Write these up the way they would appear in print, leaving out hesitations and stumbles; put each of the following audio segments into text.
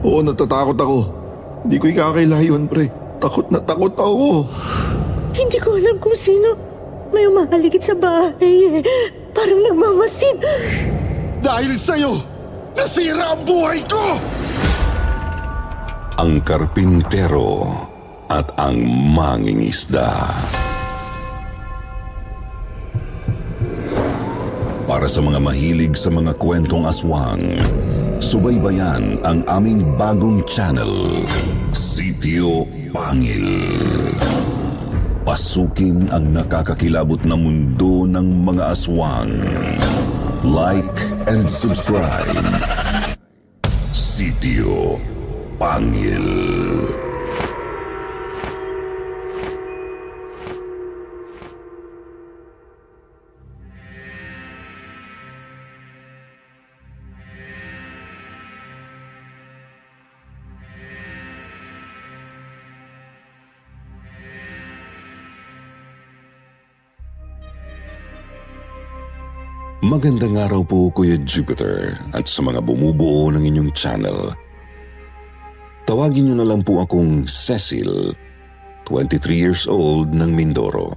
Oo, natatakot ako. Hindi ko ikakailayon, pre. Takot na takot ako. Hindi ko alam kung sino. May umahaligid sa bahay eh. Parang nagmamasid. Dahil sa'yo, nasira ang buhay ko! Ang Karpintero at ang Mangingisda. Para sa mga mahilig sa mga kwentong aswang, subaybayan ang aming bagong channel, Sitio Pangil. Pasukin ang nakakakilabot na mundo ng mga aswang. Like and subscribe. Sitio Pangil. Magandang araw po, Kuya Jupiter, at sa mga bumubuo ng inyong channel. Tawagin niyo na lang po akong Cecil, 23 years old ng Mindoro.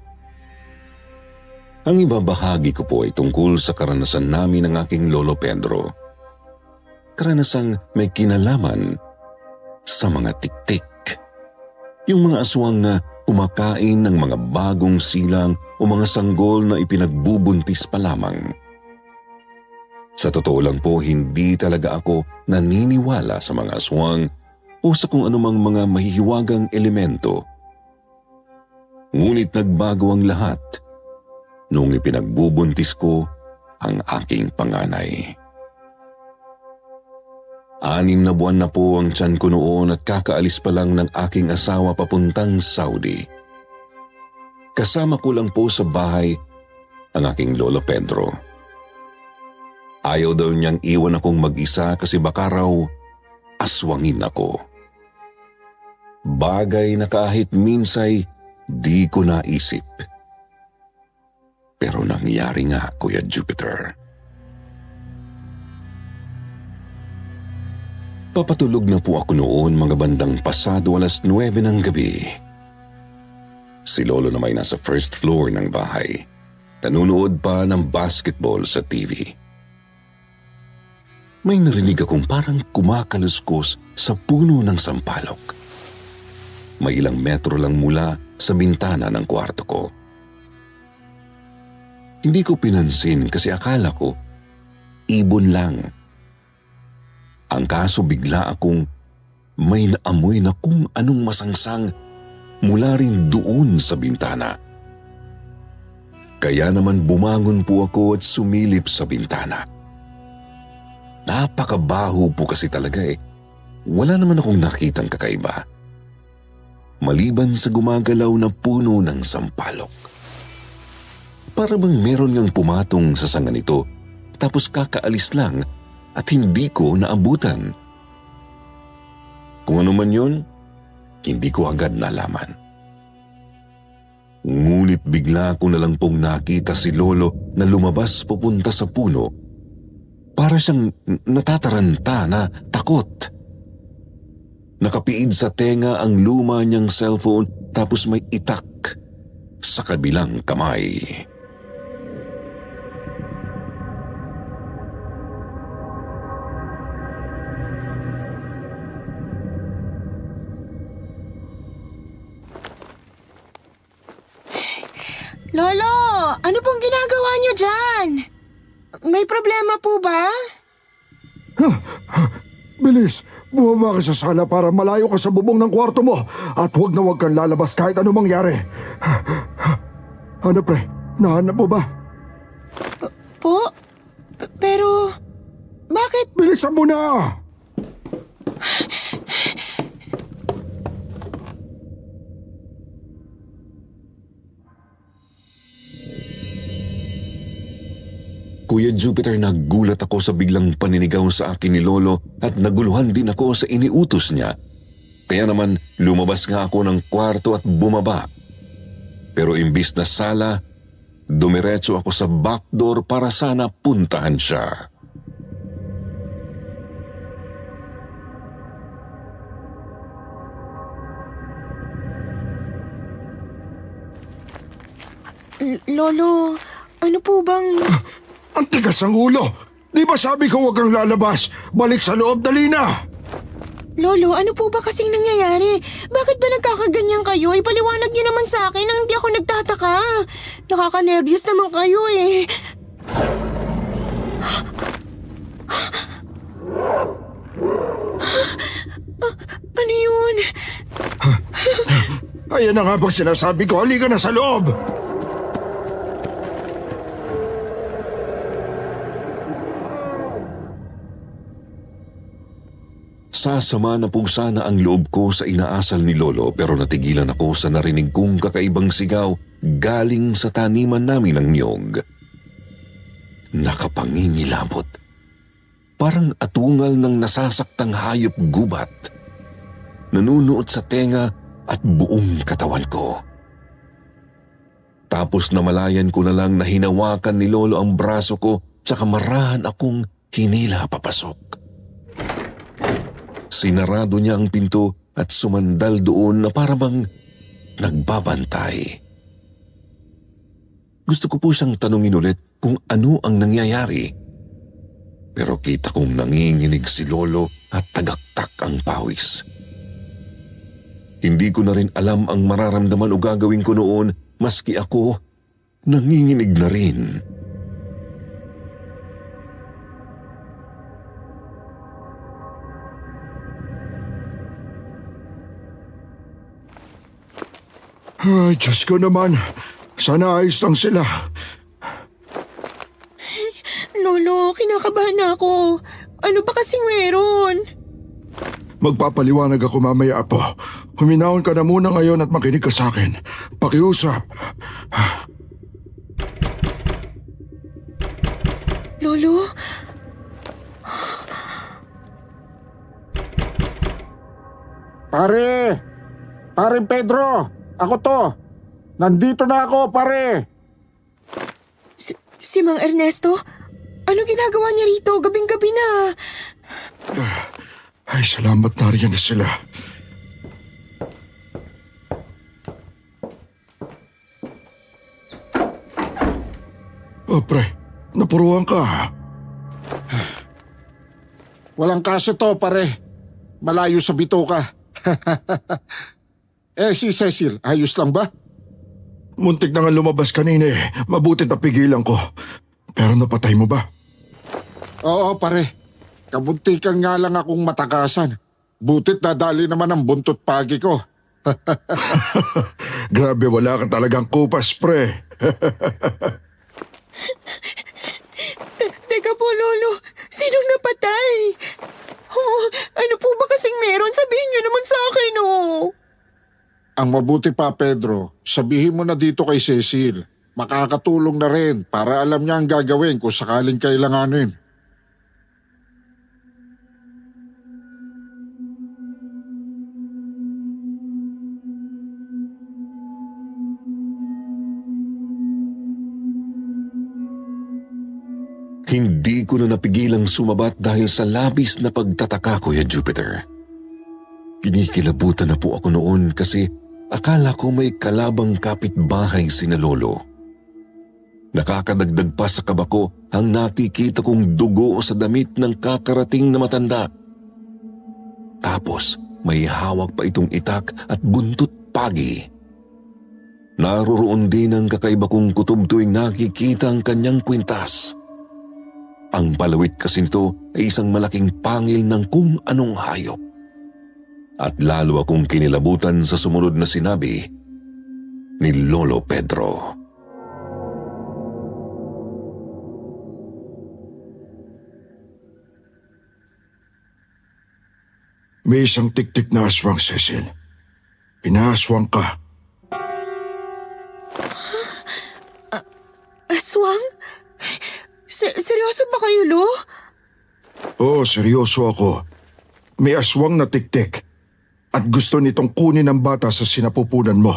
Ang ibabahagi ko po ay tungkol sa karanasan namin ng aking Lolo Pedro. Karanasang may kinalaman sa mga tiktik. Yung mga aswang na kumakain ng mga bagong silang o mga sanggol na ipinagbubuntis pa lamang. Sa totoo lang po, hindi talaga ako naniniwala sa mga aswang o sa kung anumang mga mahihiwagang elemento. Ngunit nagbago ang lahat noong ipinagbubuntis ko ang aking panganay. 6 na buwan na po ang tiyan ko noon at kakaalis pa lang ng aking asawa papuntang Saudi. Kasama ko lang po sa bahay ang aking Lolo Pedro. Ayaw daw niyang iwan akong mag-isa kasi baka raw aswangin ako. Bagay na kahit minsay di ko naisip. Pero nangyari nga, Kuya Jupiter. Papatulog na po ako noon mga bandang pasado 9:00 ng gabi. Si Lolo na may nasa first floor ng bahay. Nanunood pa ng basketball sa TV. May narinig akong parang kumakaluskos sa puno ng sampalok. May ilang metro lang mula sa bintana ng kwarto ko. Hindi ko pinansin kasi akala ko ibon lang. Ang kaso bigla akong may naamoy na kung anong masangsang mula rin doon sa bintana. Kaya naman bumangon po ako at sumilip sa bintana. Napakabaho po kasi talaga eh. Wala naman akong nakitang kakaiba. Maliban sa gumagalaw na puno ng sampalok. Para bang meron ngang pumatong sa sanga nito tapos kakaalis lang at hindi ko naabutan. Kung ano man yun, hindi ko agad nalaman. Ngunit bigla ko na lang pong nakita si Lolo na lumabas papunta sa puno. Para siyang natataranta na takot. Nakapiid sa tenga ang luma niyang cellphone tapos may itak sa kabilang kamay. Lolo, ano pong ginagawa niyo dyan? May problema po ba? Bilis, bumaba ka sa sala para malayo ka sa bubong ng kwarto mo at huwag na huwag kang lalabas kahit ano mangyari. Ano pre, nahanap mo ba? Po? Pero, bakit? Bilisan mo na! Kuya Jupiter, nagulat ako sa biglang paninigaw sa akin ni Lolo at naguluhan din ako sa iniutos niya. Kaya naman lumabas nga ako ng kwarto at bumaba. Pero imbis na sala, dumiretso ako sa backdoor para sana puntahan siya. Lolo, ano po bang... Ang tigas ng ulo! Di ba sabi ko huwag kang lalabas? Balik sa loob, dali na! Lolo, ano po ba kasing nangyayari? Bakit ba nagkakaganyan kayo? Ipaliwanag niyo naman sa akin nang hindi ako nagtataka. Nakaka-nervyos naman kayo eh. Ano yun? Ayan na nga bang sinasabi ko, halika na sa loob! Sasama na po sana ang loob ko sa inaasal ni Lolo pero natigilan ako sa narinig kong kakaibang sigaw galing sa taniman namin ng niyog. Nakapangingilabot. Parang atungal ng nasasaktang hayop gubat. Nanunuot sa tenga at buong katawan ko. Tapos namalayan ko na lang na hinawakan ni Lolo ang braso ko tsaka marahan akong hinila papasok. Sinarado niya ang pinto at sumandal doon na parang nagbabantay. Gusto ko po siyang tanungin ulit kung ano ang nangyayari. Pero kita kong nanginginig si Lolo at tagaktak ang pawis. Hindi ko na rin alam ang mararamdaman o gagawin ko noon maski ako nanginginig na rin. Ay, Diyos ko naman. Sana ayos lang sila. Lolo, kinakabahan na ako. Ano ba kasing meron? Magpapaliwanag ako mamaya, Apo. Huminahon ka na muna ngayon at makinig ka sa akin. Pakiusap. Lolo? Pare! Pare Pedro! Ako to! Nandito na ako, pare! Si Mang Ernesto? Ano ginagawa niya rito? Gabing-gabi na. Ay, salamat na rin na sila. Oh, pre. Napuruhan ka. Walang kaso to, pare. Malayo sa bituka. Si Cecil, ayos lang ba? Muntik na nga lumabas kanina eh. Mabuti napigilan ko. Pero napatay mo ba? Oo, pare. Kabuntikan nga lang akong matakasan. Butit nadali naman ang buntot pagi ko. Grabe, wala ka talagang kupas, pre. Teka po, Lolo. Sinong napatay? Oh, ano po ba kasing meron? Sabihin niyo naman sa akin, oh. Ang mabuti pa, Pedro, sabihin mo na dito kay Cecil. Makakatulong na rin para alam niya ang gagawin kung sakaling kailanganin. Hindi ko na napigilang sumabat dahil sa labis na pagtataka, Kuya Jupiter. Kinikilabutan na po ako noon kasi akala ko may kalabang kapitbahay sina Lolo. Nakakadagdag pa sa kaba ko ang nakikita kong dugo sa damit ng kakarating na matanda. Tapos may hawak pa itong itak at buntot pagi. Naroroon din ang kakaiba kong kutob tuwing nakikita ang kanyang kwintas. Ang palawit kasi nito ay isang malaking pangil ng kung anong hayop. At lalo akong kinilabutan sa sumunod na sinabi ni Lolo Pedro. May isang tiktik na aswang, Cecil. Pinaaswang ka. Aswang? Seryoso ba kayo, Lo? Oo, seryoso ako. May aswang na tiktik. At gusto nitong kunin ang bata sa sinapupunan mo.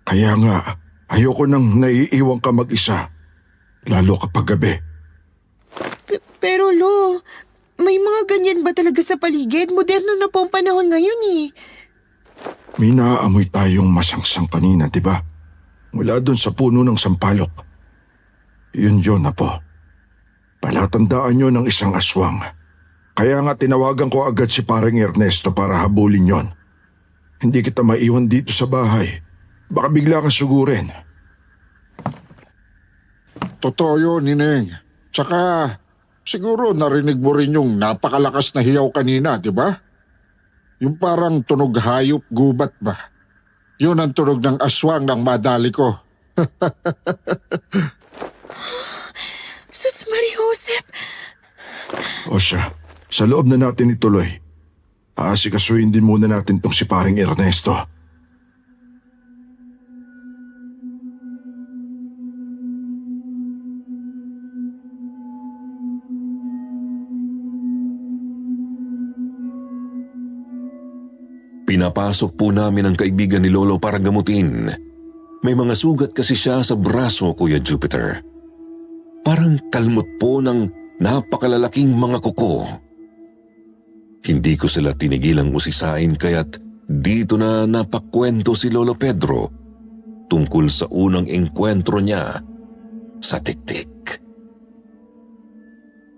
Kaya nga, ayoko nang naiiwang ka mag-isa. Lalo kapag gabi. Pero, Lo, may mga ganyan ba talaga sa paligid? Moderno na po ang panahon ngayon eh. May naaamoy tayong masangsang kanina, di ba? mula doon sa puno ng sampalok. Yun, Apo. Palatandaan nyo ng isang aswang. Kaya nga tinawagan ko agad si parang Ernesto para habulin yon. Hindi kita maiwan dito sa bahay. Baka bigla kang sugurin. Totoo yun, Nineng. Tsaka, siguro narinig mo rin yung napakalakas na hiyaw kanina, di ba? Yung parang tunog hayop gubat ba? Yun ang tunog ng aswang ng madali ko. Sus Mariosep! O siya, sa loob na natin ituloy. Aasikasuhin din muna natin tong si paring Ernesto. Pinapasok po namin ang kaibigan ni Lolo para gamutin. May mga sugat kasi siya sa braso, Kuya Jupiter. Parang kalmot po ng napakalalaking mga kuko. Hindi ko sila tinigilang usisain kaya't dito na napakwento si Lolo Pedro tungkol sa unang engkwentro niya sa tiktik.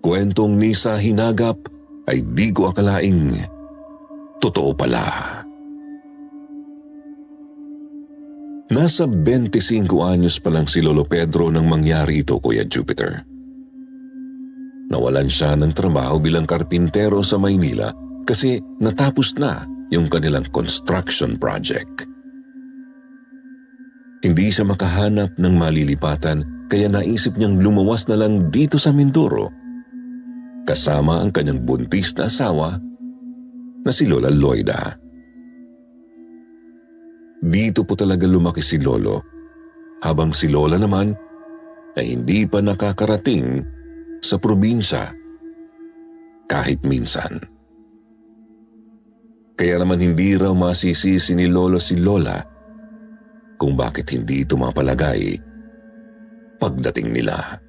Kwentong ni sa hinagap ay di ko akalaing totoo pala. Nasa 25 anyos pa lang si Lolo Pedro nang mangyari ito, Kuya Jupiter. Nawalan siya ng trabaho bilang karpintero sa Maynila kasi natapos na yung kanilang construction project. Hindi siya makahanap ng malilipatan kaya naisip niyang lumawas na lang dito sa Mindoro kasama ang kanyang buntis na asawa na si Lola Loida. Dito po talaga lumaki si Lolo, habang si Lola naman ay hindi pa nakakarating sa probinsya kahit minsan. Kaya naman hindi raw masisisi ni Lolo si Lola kung bakit hindi tumapalagay pagdating nila.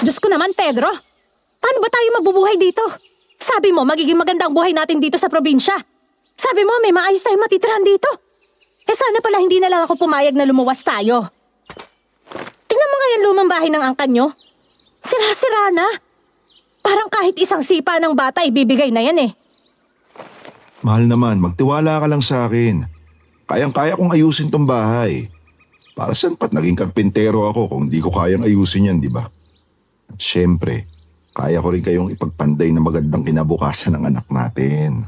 Diyos ko naman, Pedro. Paano ba tayo mabubuhay dito? Sabi mo, magiging maganda ang buhay natin dito sa probinsya. Sabi mo, may maayos tayong matitirahan dito. Sana pala hindi na lang ako pumayag na lumuwas tayo. Tingnan mo nga yung lumang bahay ng angkan nyo. Sira-sira na. Parang kahit isang sipa ng bata ibibigay na yan eh. Mahal naman, magtiwala ka lang sa akin. Kayang-kaya kong ayusin tong bahay. Para saan pat naging karpintero ako kung di ko kayang ayusin yan, di ba? At syempre, kaya ko rin kayong ipagpanday na magandang kinabukasan ng anak natin.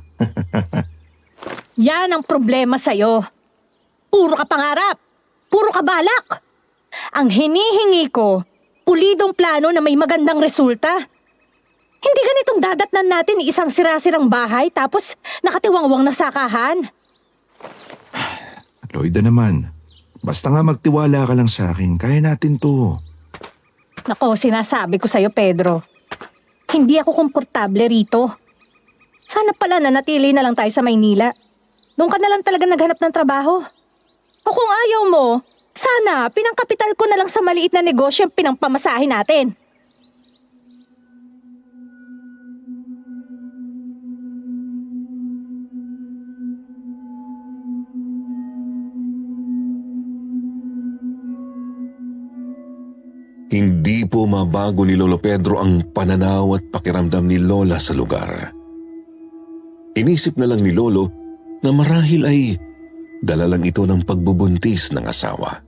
Yan ang problema sa'yo. Puro ka pangarap. Puro ka balak. Ang hinihingi ko, pulidong plano na may magandang resulta. Hindi ganitong dadatnan natin isang sira-sirang bahay tapos nakatiwangwang na sakahan. Loida naman, basta nga magtiwala ka lang sa akin, kaya natin to. Nako, sinasabi ko sa'yo, Pedro. Hindi ako komportable rito. Sana pala nanatili na lang tayo sa Maynila. Doon ka na lang talaga naghanap ng trabaho. O kung ayaw mo, sana pinangkapital ko na lang sa maliit na negosyo ang pinangpamasahe natin. Hindi po mabago ni Lolo Pedro ang pananaw at pakiramdam ni Lola sa lugar. Inisip na lang ni Lolo na marahil ay dala lang ito ng pagbubuntis ng asawa.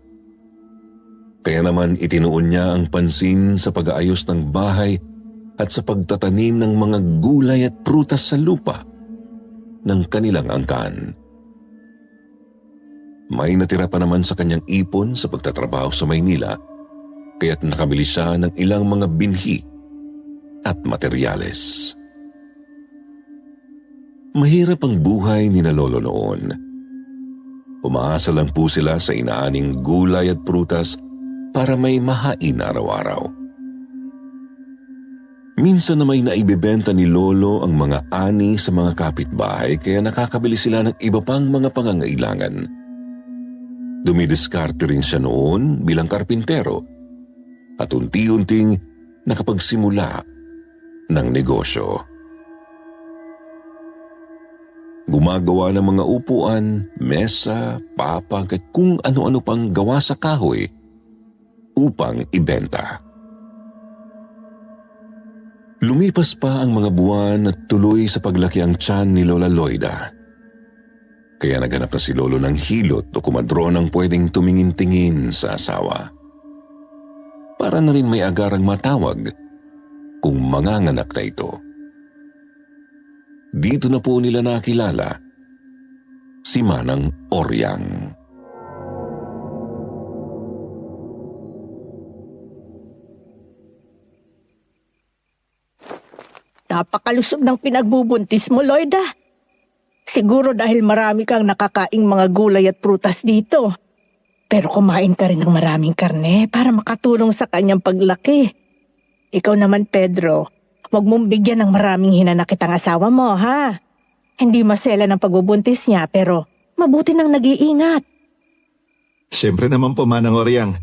Kaya naman itinuon niya ang pansin sa pag-aayos ng bahay at sa pagtatanim ng mga gulay at prutas sa lupa ng kanilang angkan. May natira pa naman sa kanyang ipon sa pagtatrabaho sa Maynila kaya't nakabili siya ng ilang mga binhi at materyales. Mahirap ang buhay ni na Lolo noon. Umaasa lang po sila sa inaaning gulay at prutas para may mahain araw-araw. Minsan na may naibebenta ni Lolo ang mga ani sa mga kapitbahay kaya nakakabili sila ng iba pang mga pangangailangan. Dumidiskarte rin siya noon bilang karpintero at unti-unting nakapagsimula ng negosyo. Gumagawa ng mga upuan, mesa, papag at kung ano-ano pang gawa sa kahoy upang ibenta. Lumipas pa ang mga buwan at tuloy sa paglaki ang tiyan ni Lola Loida. Kaya naghanap na si Lolo ng hilot o kumadronang pwedeng tumingin-tingin sa asawa. Para na rin may agarang matawag kung manganganak na ito. Dito na po nila nakilala si Manang Oryang. Napakalusog ng pinagbubuntis mo, Loida. Siguro dahil marami kang nakakaing mga gulay at prutas dito. Pero kumain ka rin ng maraming karne para makatulong sa kanyang paglaki. Ikaw naman, Pedro, huwag mong bigyan ng maraming hinanakit ang asawa mo, ha? Hindi masela ng pagbubuntis niya, pero mabuti nang nag-iingat. Siyempre naman po, Manang Oryang.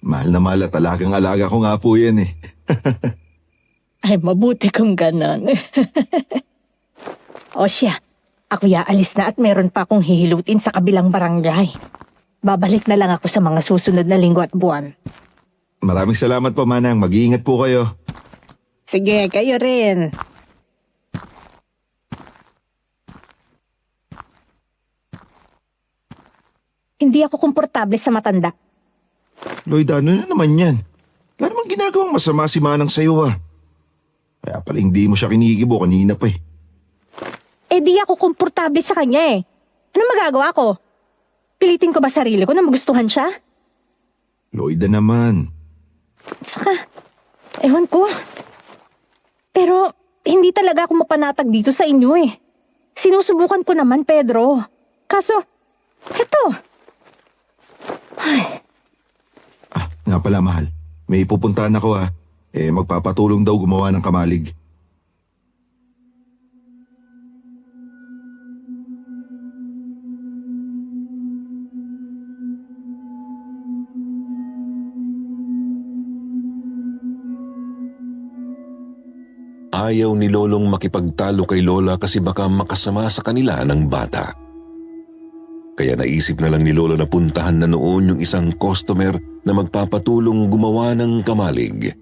Mahal na mahal at talagang alaga ko nga po yan eh. Ay, mabuti kung ganon. O siya, ako aalis na at meron pa akong hihilutin sa kabilang barangay. Babalik na lang ako sa mga susunod na linggo at buwan. Maraming salamat po, Manang. Mag-iingat po kayo. Sige, kayo rin. Hindi ako komportable sa matanda. Loida, ano na naman yan? Wala namang ginagawang masama si Manang sa'yo ah. Kaya pala hindi mo siya kinikibo kanina pa eh. Eh di ako komportable sa kanya eh. Ano magagawa ko? Pilitin ko ba sarili ko na magustuhan siya? Loida naman. Tsaka, ewan ko. Pero hindi talaga ako mapanatag dito sa inyo eh. Sinusubukan ko naman, Pedro. Kaso, eto. Ay, Nga pala, mahal. May pupuntahan ako ah. Magpapatulong daw gumawa ng kamalig. Ayaw ni Lolong makipagtalo kay Lola kasi baka makasama sa kanila ng bata. Kaya naisip na lang ni Lola na puntahan na noon yung isang customer na magpapatulong gumawa ng kamalig.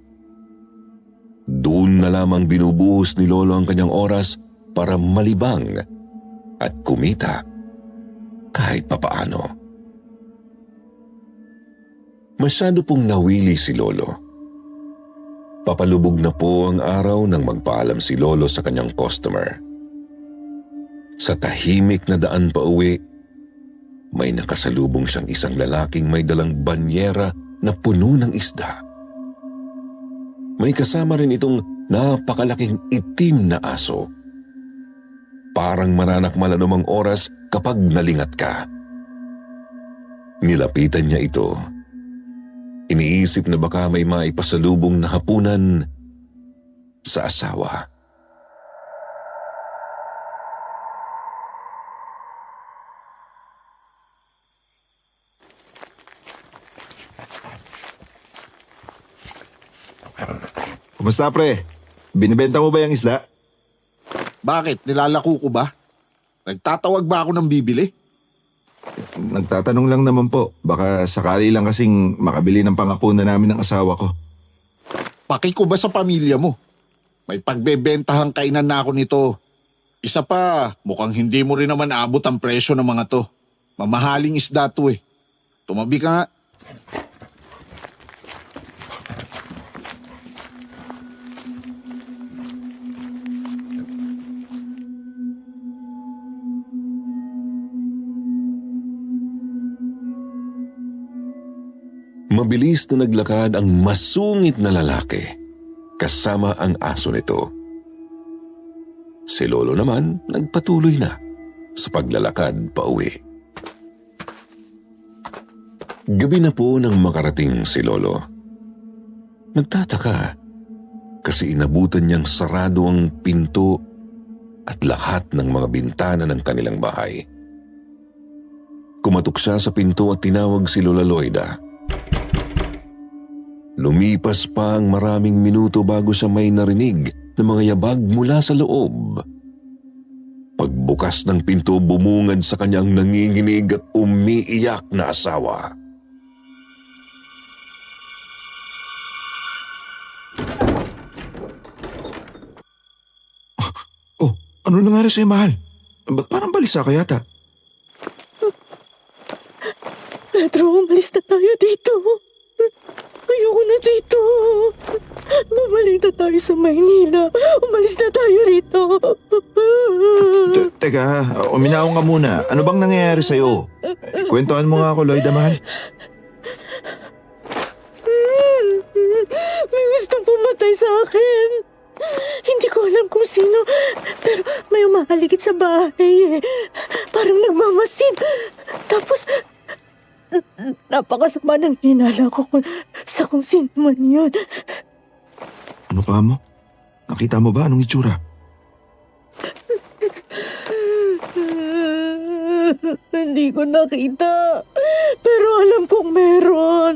Doon na lamang binubuhos ni Lolo ang kanyang oras para malibang at kumita kahit papaano. Masyado pong nawili si Lolo. Papalubog na po ang araw nang magpaalam si Lolo sa kanyang customer. Sa tahimik na daan pa uwi, may nakasalubong siyang isang lalaking may dalang banyera na puno ng isda. May kasama rin itong napakalaking itim na aso. Parang mananakmal anumang oras kapag nalingat ka. Nilapitan niya ito. Iniisip na baka may maipasalubong na hapunan sa asawa. Kumusta pre? Binibenta mo ba yung isda? Bakit? Nilalako ko ba? Nagtatawag ba ako ng bibili? Nagtatanong lang naman po. Baka sakali lang kasing makabili ng pangapunan namin ng asawa ko. Paki ko ba sa pamilya mo? May pagbebentahang kainan na ako nito. Isa pa, mukhang hindi mo rin naman abot ang presyo ng mga to. Mamahaling isda to eh. Tumabi ka nga. Mabilis na naglakad ang masungit na lalaki kasama ang aso nito. Si Lolo naman nagpatuloy na sa paglalakad pa uwi. Gabi na po nang makarating si Lolo. Nagtataka kasi inabutan niyang sarado ang pinto at lahat ng mga bintana ng kanilang bahay. Kumatok siya sa pinto at tinawag si Lola Loida. Lumipas pa ang maraming minuto bago siya may narinig na mga yabag mula sa loob. Pagbukas ng pinto, bumungad sa kanyang nanginginig at umiiyak na asawa. Oh, ano nangyari sa'yo, mahal? Ba't parang balisa ka yata? Pedro, umalis na tayo dito. Ayoko na dito. Bumalik na tayo sa Maynila. Umalis na tayo rito. Teka, uminaw ka muna. Ano bang nangyayari sa'yo? Kwentuhan mo nga ako, Loida, mahal. May gustong pumatay sa akin. Hindi ko alam kung sino, pero may umahaligid sa bahay eh. Parang nagmamasid. Tapos, napakasama ng hinala ko sa kung sino man yun. Ano ka mo? Nakita mo ba anong itsura? Hindi ko nakita, pero alam kong meron.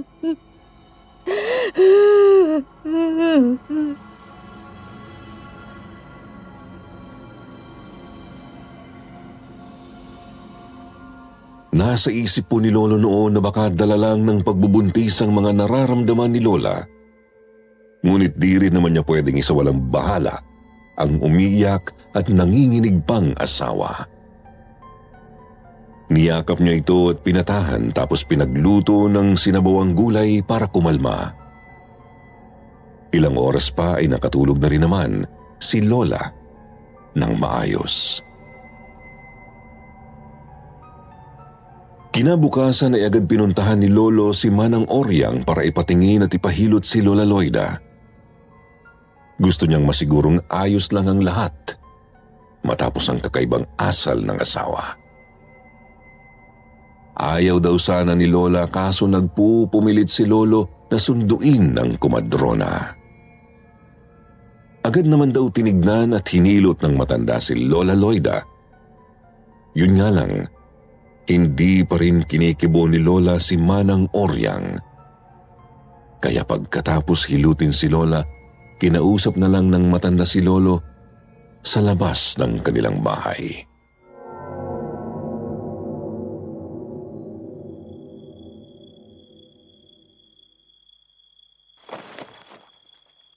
Nasa isip po ni Lolo noon na baka dala lang ng pagbubuntis ang mga nararamdaman ni Lola. Ngunit di rin naman niya pwedeng isawalang bahala ang umiiyak at nanginginig pang asawa. Niyakap niya ito at pinatahan tapos pinagluto ng sinabawang gulay para kumalma. Ilang oras pa ay nakatulog na rin naman si Lola ng maayos. Kinabukasan ay agad pinuntahan ni Lolo si Manang Oryang para ipatingin at ipahilot si Lola Loida. Gusto niyang masigurong ayos lang ang lahat matapos ang kakaibang asal ng asawa. Ayaw daw sana ni Lola kaso nagpupumilit si Lolo na sunduin ng kumadrona. Agad naman daw tinignan at hinilot ng matanda si Lola Loida. Yun nga lang, hindi pa rin kinikibo ni Lola si Manang Oryang. Kaya pagkatapos hilutin si Lola, kinausap na lang ng matanda si Lolo sa labas ng kanilang bahay.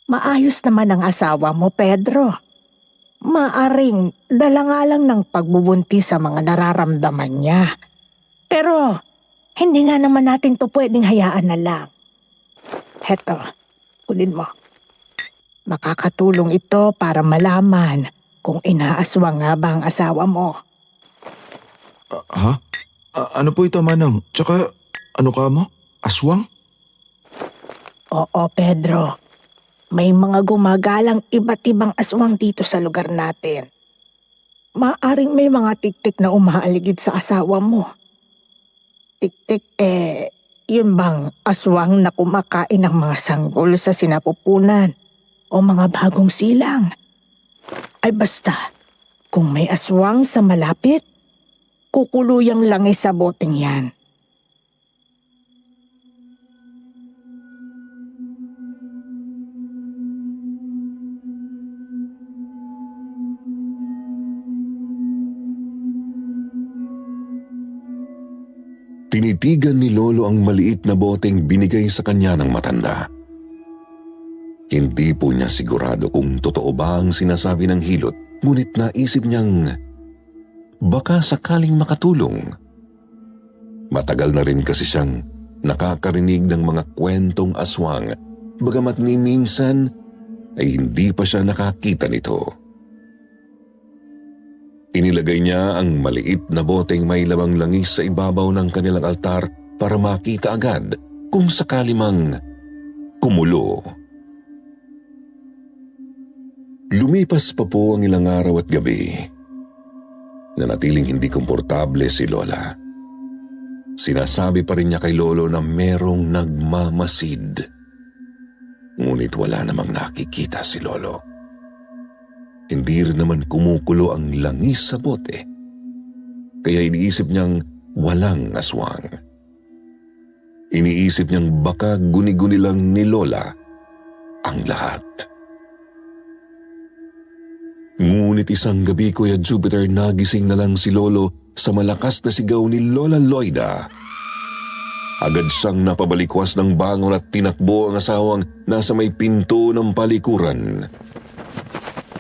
Maayos naman ang asawa mo, Pedro. Maaring dala nga lang ng pagbubuntis sa mga nararamdaman niya. Pero hindi nga naman natin to pwedeng hayaan na lang. Heto, kunin mo. Makakatulong ito para malaman kung inaaswang nga ba ang asawa mo. Ha? Ano po ito, Manang? Tsaka, ano ka mo? Aswang? Oo, Pedro. May mga gumagalang iba't ibang aswang dito sa lugar natin. Maaring may mga tiktik na umaaligid sa asawa mo. Tiktik yun bang aswang na kumakain ng mga sanggol sa sinapupunan o mga bagong silang? Ay basta, kung may aswang sa malapit, kukuluyang langis sa boteng yan. Tinitigan ni Lolo ang maliit na boteng binigay sa kanya ng matanda. Hindi po niya sigurado kung totoo ba ang sinasabi ng hilot, ngunit naisip niyang baka sakaling makatulong. Matagal na rin kasi siyang nakakarinig ng mga kwentong aswang, bagamat ni minsan ay hindi pa siya nakakita nito. Inilagay niya ang maliit na boteng may lawang langis sa ibabaw ng kanilang altar para makita agad kung sakali mang kumulo. Lumipas pa po ang ilang araw at gabi. Nanatiling hindi komportable si Lola. Sinasabi pa rin niya kay Lolo na merong nagmamasid. Ngunit wala namang nakikita si Lolo. Hindi rin naman kumukulo ang langis sa bote. Kaya iniisip niyang walang aswang. Iniisip niyang baka guni-guni lang ni Lola ang lahat. Ngunit isang gabi, Kuya Jupiter, nagising na lang si Lolo sa malakas na sigaw ni Lola Loida. Agad siyang napabalikwas ng bangon at tinakbo ang asawang nasa may pinto ng palikuran.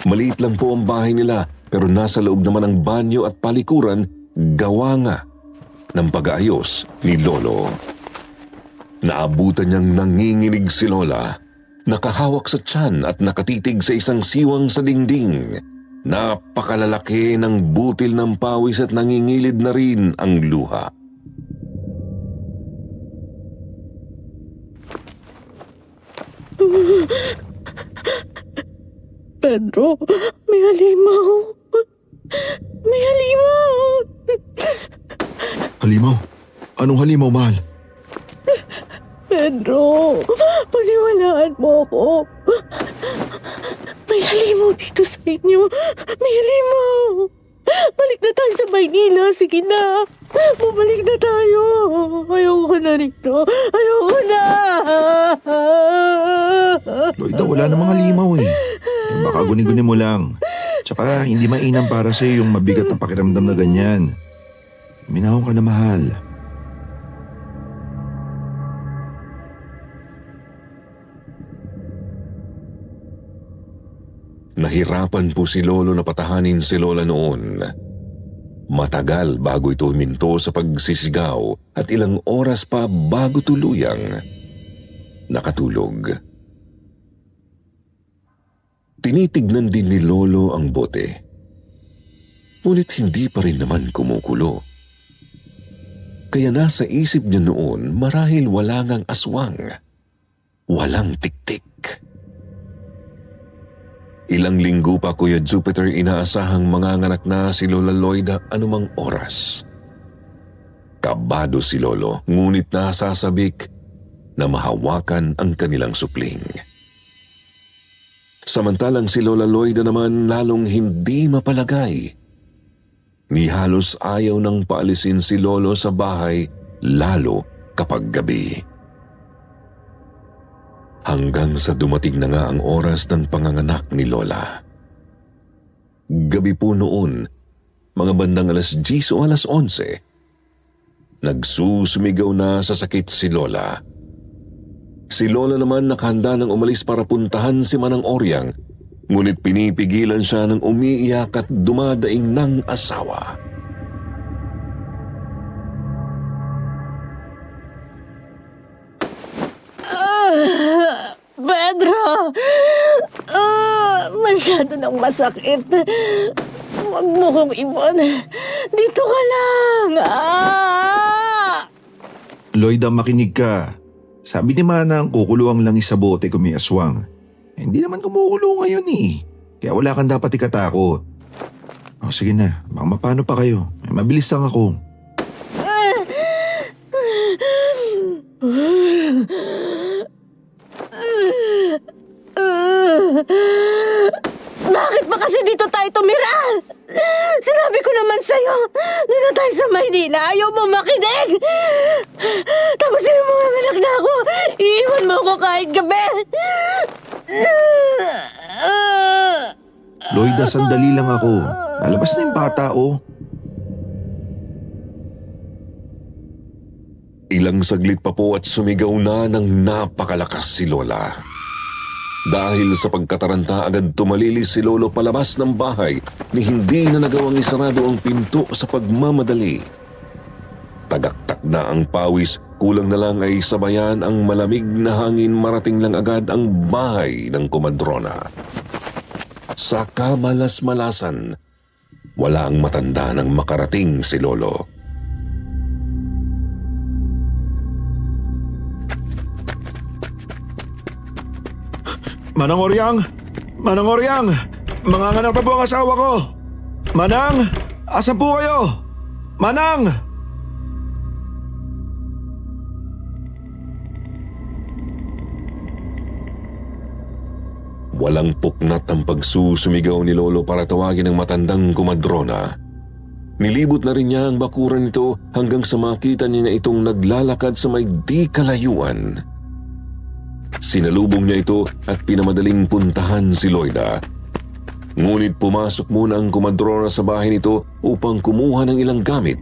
Maliit lang po ang bahay nila, pero nasa loob naman ang banyo at palikuran, gawa nga ng pag-aayos ni Lolo. Naabutan niyang nanginginig si Lola, nakahawak sa tiyan at nakatitig sa isang siwang sa dingding. Napakalalaki ng butil ng pawis at nangingilid na rin ang luha. Pedro, may halimaw. May halimaw. Halimaw? Anong halimaw, mahal? Pedro, paniwalaan mo ako. May halimaw dito sa inyo. May halimaw. Balik na tayo sa Maynila. Sige na. Bumalik na tayo. Ayoko na rito. Ayoko na. Loida, wala namang halimaw eh. Baka guni-guni mo lang. Tsaka hindi mainam para sa'yo yung mabigat na pakiramdam na ganyan. Minahon ka na, mahal. Nahirapan po si Lolo na patahanin si Lola noon. Matagal bago ito huminto sa pagsisigaw at ilang oras pa bago tuluyang nakatulog. Tinitignan din ni Lolo ang bote. Ngunit hindi pa rin naman kumukulo. Kaya nasa isip niya noon marahil wala ngang aswang. Walang tiktik. Ilang linggo pa, Kuya Jupiter, inaasahang manganganak na si Lola Loida anumang oras. Kabado si Lolo, ngunit nasasabik na mahawakan ang kanilang supling. Samantalang si Lola Loida naman lalong hindi mapalagay. Ni halos ayaw nang paalisin si Lolo sa bahay, lalo kapag gabi. Hanggang sa dumating na nga ang oras ng panganganak ni Lola. Gabi po noon, mga bandang 10:00 o 11:00, nagsusumigaw na sa sakit si Lola. Si Lola naman nakahanda ng umalis para puntahan si Manang Oryang, ngunit pinipigilan siya ng umiiyak at dumadaing ng asawa. Pedro! Masyado nang masakit. Huwag mo kong iwan. Dito ka lang. Loida, makinig ka. Sabi ni Manang, kukuluang lang sa bote kung may aswang. Hindi naman kumukulo ngayon eh. Kaya wala kang dapat ikatakot. O sige na, baka mapano pa kayo. Mabilis lang ako. Bakit ba kasi dito tayo tumira? Sinabi ko naman sa'yo, doon na tayo sa Maynila. Ayaw mo makinig. Tapos yung mga anak na ako, iiwan mo ako kahit gabi. Loida, sandali lang ako. Lalabas na yung bata, oh. Ilang saglit pa po at sumigaw na ng napakalakas si Lola. Dahil sa pagkataranta, agad tumalilis si Lolo palabas ng bahay ni hindi na nagawang isarado ang pinto sa pagmamadali. Tagaktak na ang pawis, kulang na lang ay sabayan ang malamig na hangin, marating lang agad ang bahay ng komadrona. Sa kamalas-malasan, wala ang matanda nang makarating si Lolo. Manang Oryang! Manang Oryang! Manganganak pa po ang asawa ko! Manang! Asan po kayo? Manang! Walang puknat ang pagsusumigaw ni Lolo para tawagin ang matandang komadrona. Nilibot na rin niya ang bakuran nito hanggang sa makita niya na itong naglalakad sa may di kalayuan. Sinalubong niya ito at pinamadaling puntahan si Loida. Ngunit pumasok muna ang komadrona sa bahay nito upang kumuha ng ilang gamit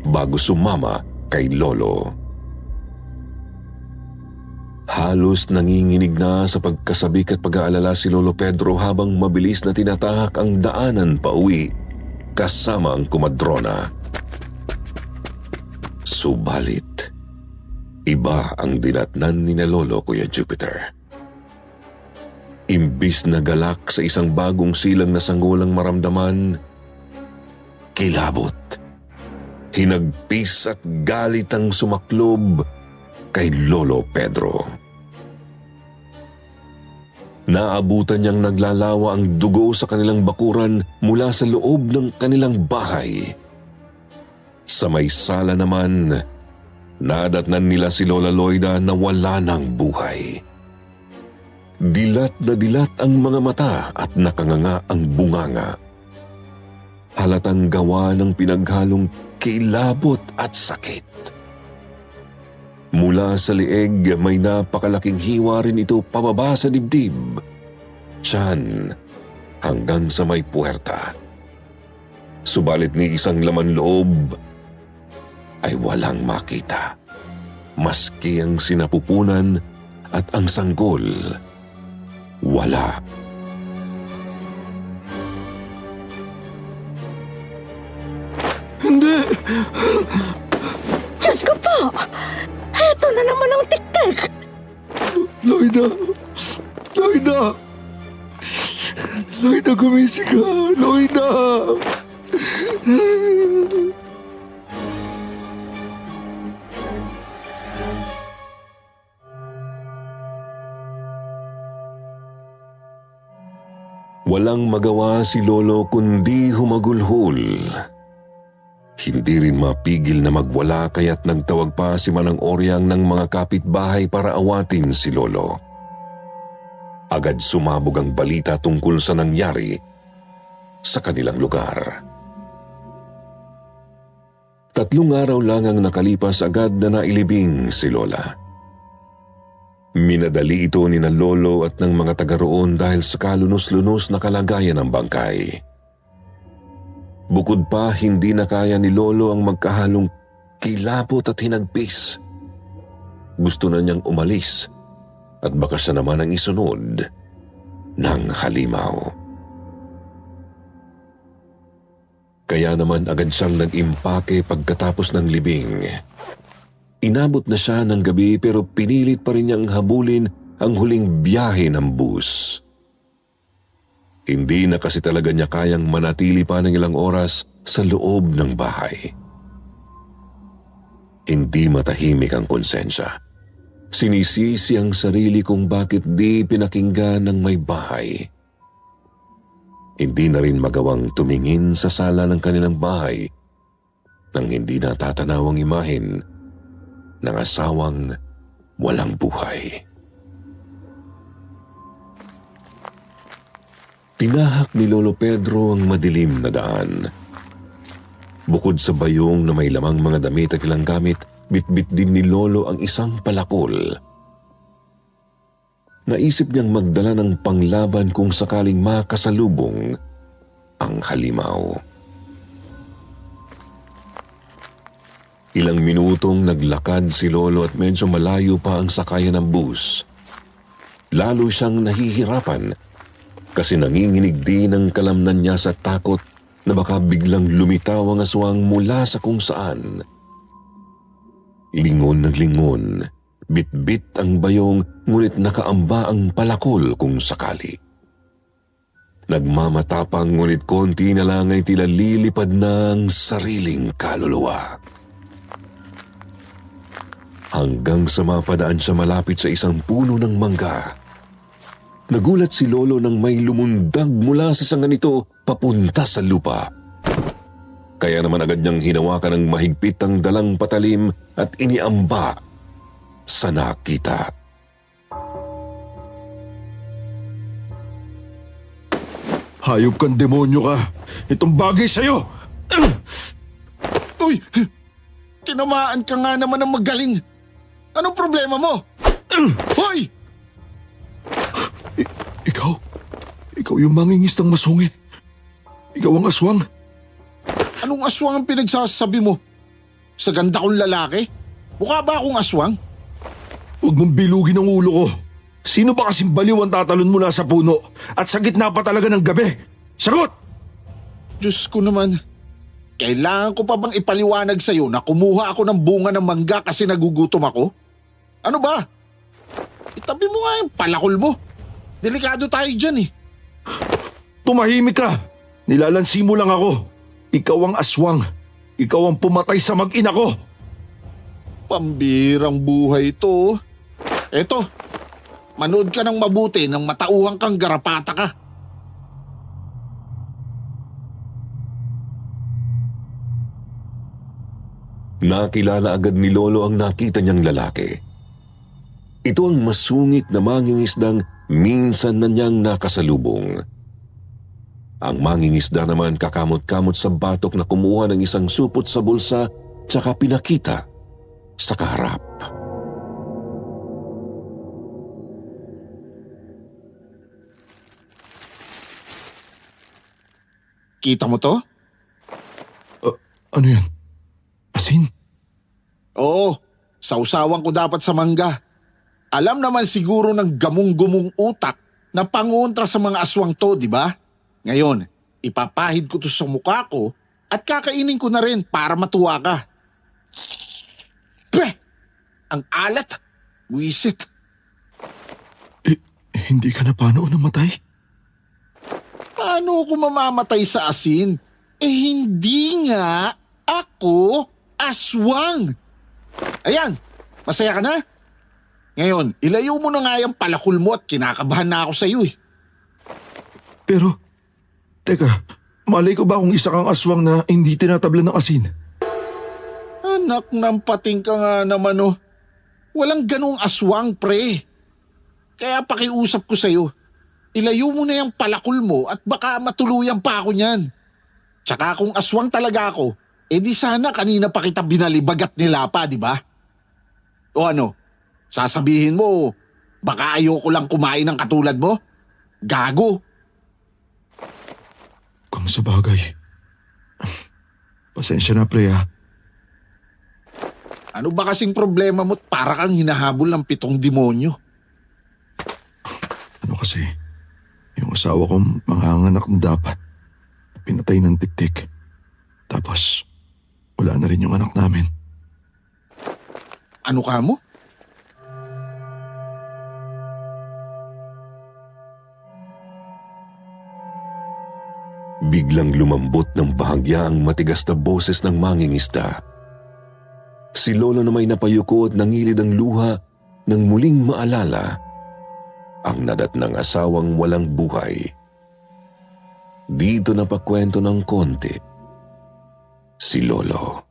bago sumama kay Lolo. Halos nanginginig na sa pagkasabik at pag-aalala si Lolo Pedro habang mabilis na tinatahak ang daanan pa uwi kasama ang komadrona. Subalit, iba ang dinatnan ni na Lolo, Kuya Jupiter. Imbis na galak sa isang bagong silang na sanggulang maramdaman, kilabot, hinagpis at galit ang sumaklob kay Lolo Pedro. Naabutan niyang naglalawa ang dugo sa kanilang bakuran mula sa loob ng kanilang bahay. Sa may sala naman, nadatnan nila si Lola Loida na wala ng buhay. Dilat na dilat ang mga mata at nakanganga ang bunganga. Halatang gawa ng pinaghalong kilabot at sakit. Mula sa lieg, may napakalaking hiwa rin ito pababa sa dibdib, tiyan, hanggang sa may puwerta. Subalit ni isang laman loob ay walang makita, maski ang sinapupunan at ang sanggol, wala. Hindi! Diyos ko po! Eto na naman ang tiktik! Loida! Loida! Loida, gumising ka! Loida! Walang magawa si Lolo kundi humagulhol. Hindi rin mapigil na magwala kaya't nagtawag pa si Manang Oryang ng mga kapitbahay para awatin si Lolo. Agad sumabog ang balita tungkol sa nangyari sa kanilang lugar. 3 araw lang ang nakalipas agad na nailibing si Lola. Minadali ito ni na Lolo at ng mga taga roon dahil sa kalunos-lunos na kalagayan ng bangkay. Bukod pa, hindi na kaya ni Lolo ang magkahalong kilabot at hinagpis. Gusto na niyang umalis at baka siya naman ang isunod ng halimaw. Kaya naman agad siyang nag-impake pagkatapos ng libing. Inabot na siya ng gabi pero pinilit pa rin niyang habulin ang huling biyahe ng bus. Hindi na kasi talaga niya kayang manatili pa ng ilang oras sa loob ng bahay. Hindi matahimik ang konsensya. Sinisisi ang sarili kung bakit di pinakinggan ng may bahay. Hindi na rin magawang tumingin sa sala ng kanilang bahay nang hindi natatanaw ang imahen ng asawang walang buhay. Tinahak ni Lolo Pedro ang madilim na daan. Bukod sa bayong na may lamang mga damit at ilang gamit, bitbit din ni Lolo ang isang palakol. Naisip niyang magdala ng panglaban kung sakaling makasalubong ang halimaw. Ilang minutong naglakad si Lolo at medyo malayo pa ang sakayan ng bus. Lalo siyang nahihirapan kasi nanginginig din ang kalamnan niya sa takot na baka biglang lumitaw ang aswang mula sa kung saan. Lingon ng lingon, bitbit ang bayong ngunit nakaamba ang palakol kung sakali. Nagmamatapang ngunit konti na lang ay tila lilipad ng sariling kaluluwa. Hanggang sa mapadaan siya malapit sa isang puno ng mangga. Nagulat si Lolo nang may lumundag mula sa sanga nito papunta sa lupa. Kaya naman agad niyang hinawakan ng mahigpit ang dalang patalim at iniamba sa nakita. Hayop kang demonyo ka! Itong bagay sa'yo! Uy! Tinamaan ka nga naman ng magaling. Anong problema mo? Hoy! Ikaw yung mangingistang masungit. Ikaw ang aswang. Anong aswang ang pinagsasabi mo? Sa ganda kong lalaki? Mukha ba akong aswang? Huwag mong bilugin ang ulo ko. Sino ba kasing baliw ang tatalon mula sa puno at sa gitna pa talaga ng gabi? Sagot! Diyos ko naman. Kailangan ko pa bang ipaliwanag sa'yo na kumuha ako ng bunga ng mangga kasi nagugutom ako? Ano ba? Itabi mo nga yung palakol mo. Delikado tayo dyan eh. Tumahimik ka! Nilalansi mo lang ako. Ikaw ang aswang. Ikaw ang pumatay sa mag-ina ko. Pambirang buhay ito. Eto, manood ka ng mabuti nang matauhang kang garapata ka. Nakilala agad ni Lolo ang nakita niyang lalaki. Ito ang masungit na mangingisdang minsan na niyang nakasalubong. Ang mangingisda naman kakamot-kamot sa batok na kumuha ng isang supot sa bulsa tsaka pinakita sa kaharap. Kita mo to? Ano yan? Asin? Oo, sausawan ko dapat sa mangga. Alam naman siguro ng gamong-gumong utak na pangontra sa mga aswang to, di ba? Ngayon, ipapahid ko to sa mukha ko at kakainin ko na rin para matuwa ka. Peh! Ang alat! Wisit! Hindi ka na paano namatay? Paano ako mamamatay sa asin? Hindi nga ako aswang. Ayan, masaya ka na? Ngayon, ilayo mo na nga yung palakol mo at kinakabahan na ako sa iyo eh. Pero, teka, malay ko ba kung isa kang aswang na hindi tinatablan ng asin? Anak ng pating ka nga naman oh. Walang ganong aswang pre. Kaya pakiusap ko sa iyo, ilayo mo na yung palakol mo at baka matuluyan pa ako niyan. Tsaka kung aswang talaga ako, di sana kanina pa kita binalibag at nilapa, di ba? O ano, sasabihin mo, baka ayoko lang kumain ng katulad mo? Gago! Kung sa bagay. Pasensya na pre ha. Ano ba kasing problema mo para kang hinahabol ng 7 demonyo? Ano kasi, yung asawa kong manganganak na dapat, pinatay ng tiktik. Tapos, wala na rin yung anak namin. Ano ka mo? Biglang lumambot ng bahagya ang matigas na boses ng mangingisda. Si Lolo na may napayuko at nangilid ang luha nang muling maalala ang nadatnang asawang walang buhay. Dito napakwento ng konti si Lolo.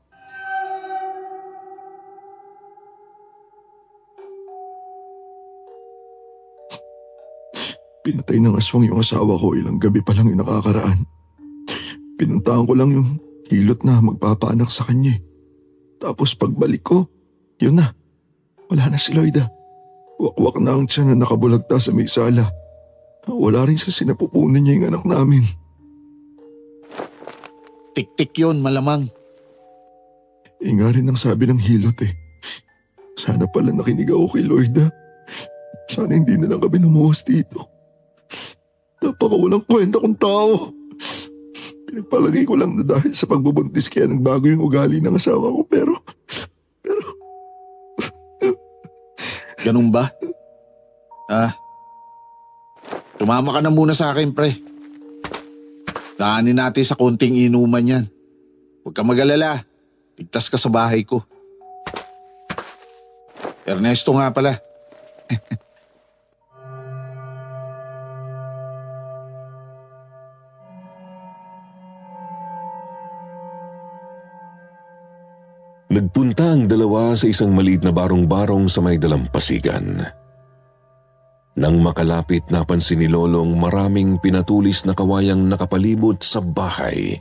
Pinatay ng aswang yung asawa ko ilang gabi pa lang yung nakakaraan. Pinuntahan ko lang yung hilot na magpapaanak sa kanya. Tapos pagbalik ko, yun na. Wala na si Loida. Wakwak na ang tiyan na nakabulagta sa may sala. Wala rin sa sinapupunan niya yung anak namin. Tik-tik yun, malamang. Nga rin ang sabi ng hilot eh. Sana pala nakinig ako kay Loida. Sana hindi na lang kami lumuwas dito. Napakawalang kwenta kong tao. Pinagpalagay ko lang na dahil sa pagbubuntis kaya nagbago yung ugali ng asawa ko pero... Ganun ba? Tumama ka na muna sa akin, pre. Daanin natin sa konting inuman yan. Huwag ka mag-alala. Ligtas ka sa bahay ko. Ernesto nga pala. Nagpunta ang dalawa sa isang maliit na barong-barong sa may dalampasigan. Nang makalapit, napansin ni Lolong maraming pinatulis na kawayang nakapalibot sa bahay.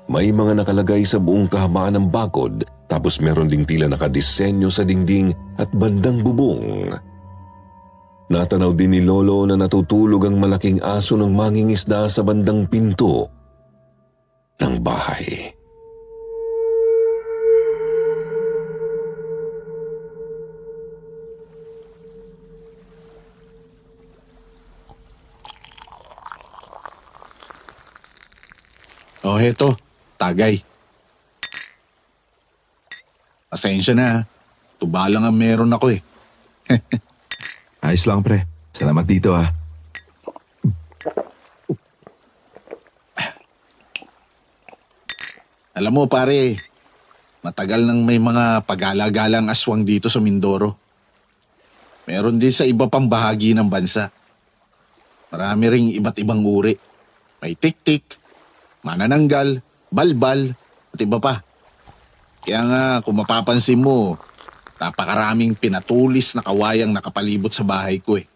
May mga nakalagay sa buong kahabaan ng bakod, tapos meron ding tila nakadisenyo sa dingding at bandang bubong. Natanaw din ni Lolo na natutulog ang malaking aso ng mangingisda sa bandang pinto ng bahay. Oh, heto. Tagay. Pasensya na. Tuba lang ang meron ako eh. Ayos lang, pre. Salamat dito, ha. Alam mo pare, matagal nang may mga pagala-galang aswang dito sa Mindoro. Meron din sa iba pang bahagi ng bansa. Marami ring iba't ibang uri. May tik-tik, manananggal, balbal, at iba pa. Kaya nga kung mapapansin mo, napakaraming pinatulis na kawayang nakapalibot sa bahay ko eh.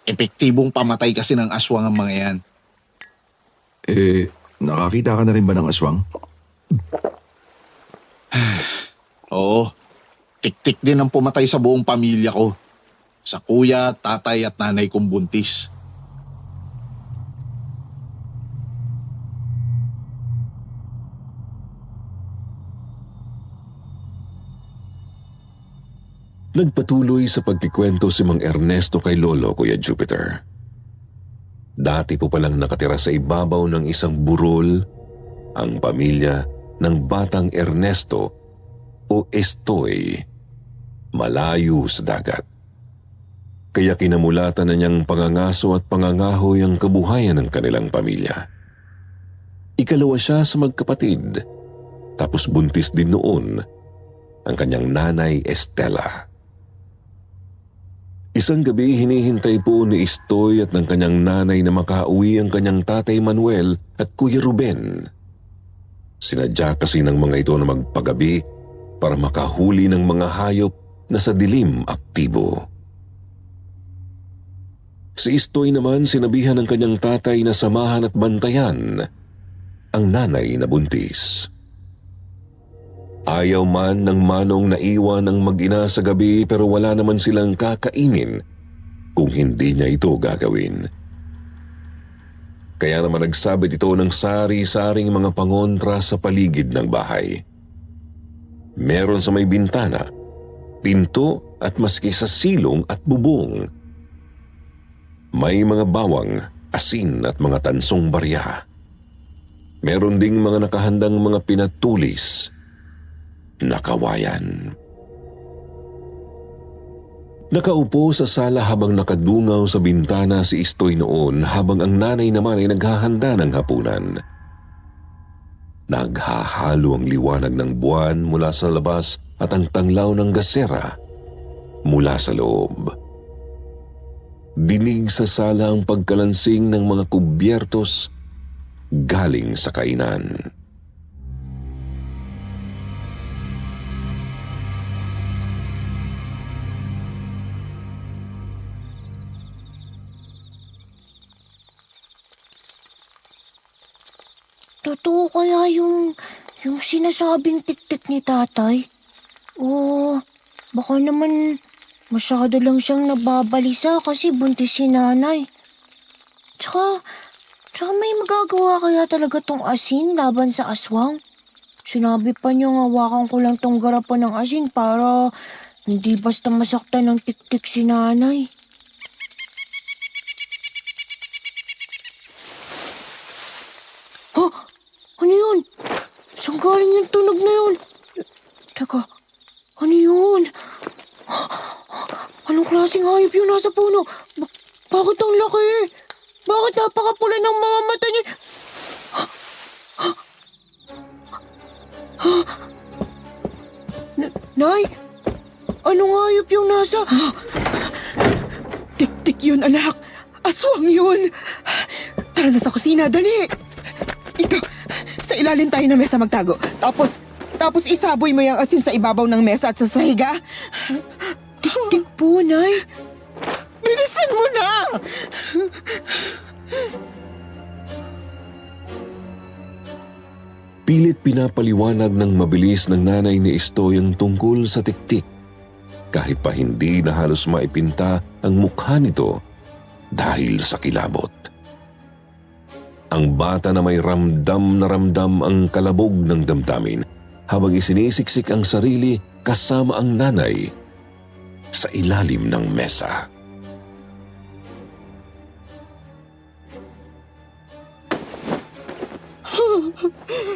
Epektibong pamatay kasi ng aswang ang mga yan. Nakakita ka na rin ba ng aswang? Oo, tik-tik din ang pumatay sa buong pamilya ko. Sa kuya, tatay at nanay kong buntis. Nagpatuloy sa pagkikwento si Mang Ernesto kay Lolo, Kuya Jupiter. Dati po palang nakatira sa ibabaw ng isang burol ang pamilya ng batang Ernesto o Estoy, malayo sa dagat. Kaya kinamulatan na niyang pangangaso at pangangahoy ang kabuhayan ng kanilang pamilya. Ikalawa siya sa magkapatid, tapos buntis din noon ang kanyang nanay Estela. Isang gabi hinihintay po ni Estoy at ng kanyang nanay na makauwi ang kanyang tatay Manuel at Kuya Ruben. Sinadya kasi ng mga ito na magpagabi para makahuli ng mga hayop na sa dilim aktibo. Si Estoy naman sinabihan ng kanyang tatay na samahan at bantayan ang nanay na buntis. Ayaw man ng manong na iwan ang mag-ina sa gabi pero wala naman silang kakainin kung hindi niya ito gagawin. Kaya naman nagsabit ito ng sari-saring mga pangontra sa paligid ng bahay. Meron sa may bintana, pinto at maski sa silong at bubong. May mga bawang, asin at mga tansong barya. Meron ding mga nakahandang mga pinatulis na kawayan. Nakaupo sa sala habang nakadungaw sa bintana si Estoy noon habang ang nanay naman ay naghahanda ng hapunan. Naghahalo ang liwanag ng buwan mula sa labas at ang tanglaw ng gasera mula sa loob. Dinig sa sala ang pagkalansing ng mga kubyertos galing sa kainan. Totoo kaya yung sinasabing tik-tik ni tatay? O baka naman masyado lang siyang nababalisa kasi buntis si nanay. Tsaka may magagawa kaya talaga tong asin laban sa aswang? Sinabi pa niya hawakan ko lang tong garapan ng asin para hindi basta masaktan ng tik-tik si nanay. Ano yun? Saan galing yung tunog na yun? Teka, ano yun? Anong klaseng hayop yung nasa puno? Bakit ang laki? Bakit napakapula ng mga mata niya? Nay? Anong hayop yung nasa... Tik-tik yun, anak. Aswang yun. Tara na sa kusina, dali. Ito, sa ilalim tayo ng mesa magtago. Tapos isaboy mo yung asin sa ibabaw ng mesa at sa sahiga. Tik-tik po, Nay. Bilisan mo na! Pilit pinapaliwanag ng mabilis ng nanay ni Estoy ang tungkol sa tiktik, kahit pa hindi na halos maipinta ang mukha nito dahil sa kilabot. Ang bata na may ramdam na ramdam ang kalabog ng damdamin habang isinisiksik ang sarili kasama ang nanay sa ilalim ng mesa.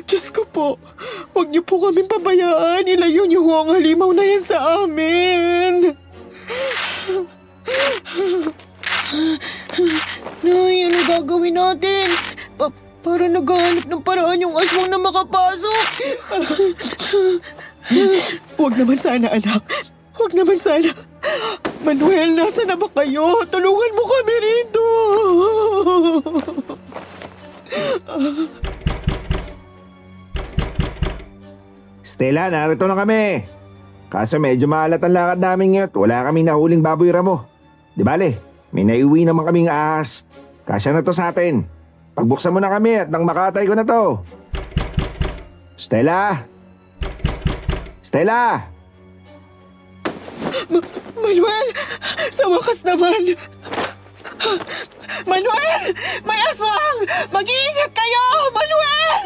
Diyos ko po, huwag niyo po kaming pabayaan. Ilayo niyo ho ang halimaw na yan sa amin. Nay, ano gagawin natin? Para naghahanap ng paraan yung aswang na makapasok. Huwag naman sana, anak. Huwag naman sana. Manuel, nasa na ba kayo? Tulungan mo kami rito. Stella, narito na kami. Kaso medyo maalat ang lakad namin ngayon. Wala kaming nahuling baboy ramo. Di bale, may naiuwi naman kaming ahas. Kasya na to sa atin. Pagbuksan mo na kami at nang makatay ko na to. Stella! Stella! Manuel, sa wakas naman. Manuel, may aswang! Mag-iingat kayo, Manuel!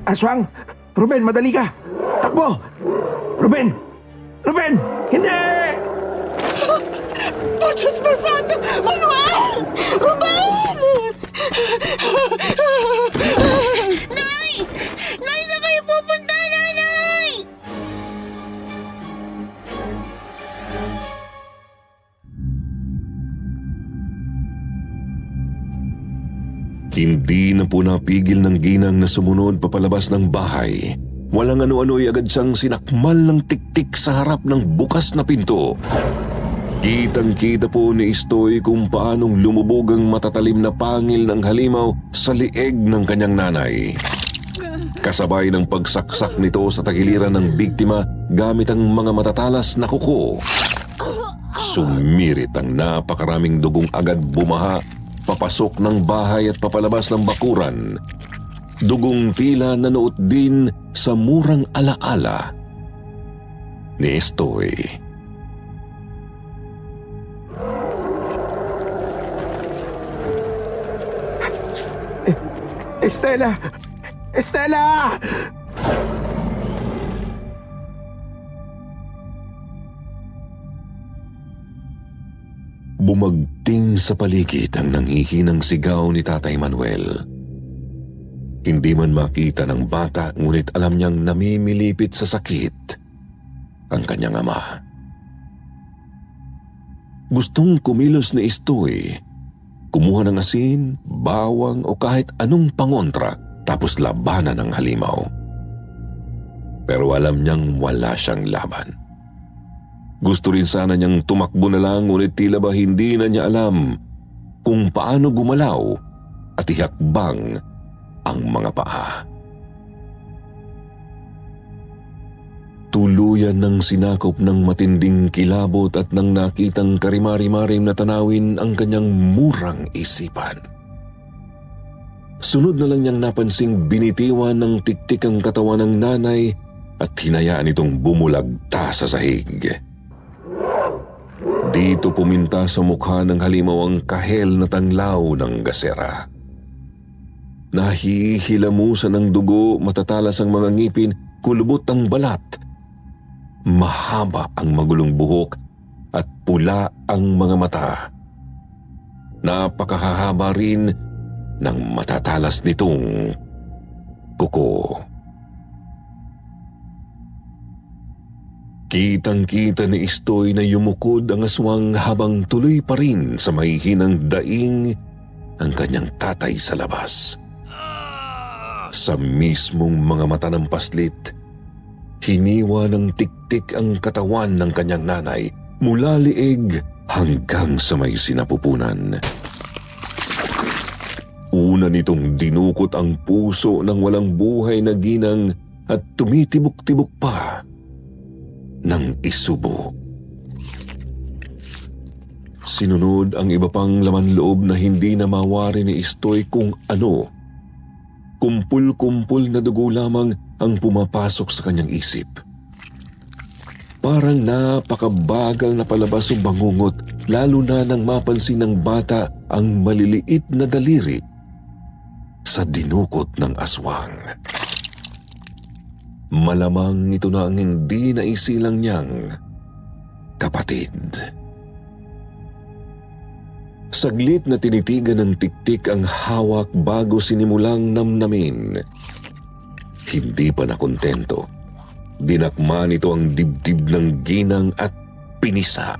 Aswang! Ruben, madali ka! Takbo! Ruben! Ruben! Hindi! Oh, Diyos por Santo! Manuel! Ruben! Nay! Nay, saan kayo pupunta, nanay? Hindi na po napigil ng ginang na sumunod papalabas ng bahay. Walang ano-ano'y agad siyang sinakmal ng tiktik sa harap ng bukas na pinto. Kitang-kita po ni Estoy kung paanong lumubog ang matatalim na pangil ng halimaw sa lieg ng kanyang nanay. Kasabay ng pagsaksak nito sa tagiliran ng biktima gamit ang mga matatalas na kuko. Sumirit ang napakaraming dugong agad bumaha papasok ng bahay at papalabas ng bakuran. Dugong tila nanuot din sa murang alaala ni Estoy. Estela! Estela! Bumagting sa paligid ang nanghihinang sigaw ni Tatay Manuel. Hindi man makita ng bata, ngunit alam niyang namimilipit sa sakit ang kanyang ama. Gustong kumilos ni Estoy, kumuha ng asin, bawang o kahit anong pangontra tapos labanan ang halimaw. Pero alam niyang wala siyang laban. Gusto rin sana niyang tumakbo na lang, ngunit tila ba hindi na niya alam kung paano gumalaw at ihakbang ang mga paa. Tuluyan ng sinakop ng matinding kilabot at nang nakitang karimari-marim na tanawin ang kanyang murang isipan. Sunod na lang niyang napansing binitiwan ng tiktik ang katawan ng nanay at hinayaan itong bumulagta sa sahig. Dito puminta sa mukha ng halimaw ang kahel na tanglaw ng gasera. Nahihilamusan ng dugo, matatalas ang mga ngipin, kulubot ang balat. Mahaba ang magulong buhok at pula ang mga mata. Napakahahaba rin ng matatalas nitong kuko. Kitang-kita ni Estoy na yumukod ang aswang habang tuloy pa rin sa mahihinang daing ang kanyang tatay sa labas. Sa mismong mga mata ng paslit, hiniwa ng tiktik ang katawan ng kanyang nanay mula lieg hanggang sa may sinapupunan. Una nitong dinukot ang puso ng walang buhay na ginang at tumitibok-tibok pa ng isubo. Sinunod ang iba pang laman loob na hindi na mawari ni Estoy kung ano, kumpul-kumpul na dugo lamang ang pumapasok sa kanyang isip. Parang napakabagal na palabas o bangungot, lalo na nang mapansin ng bata ang maliliit na daliri sa dinukot ng aswang. Malamang ito na ang hindi naisilang niyang kapatid. Saglit na tinitigan ng tiktik ang hawak bago sinimulang namnamin. Hindi pa nakontento. Dinakma nito ang dibdib ng ginang at pinisa.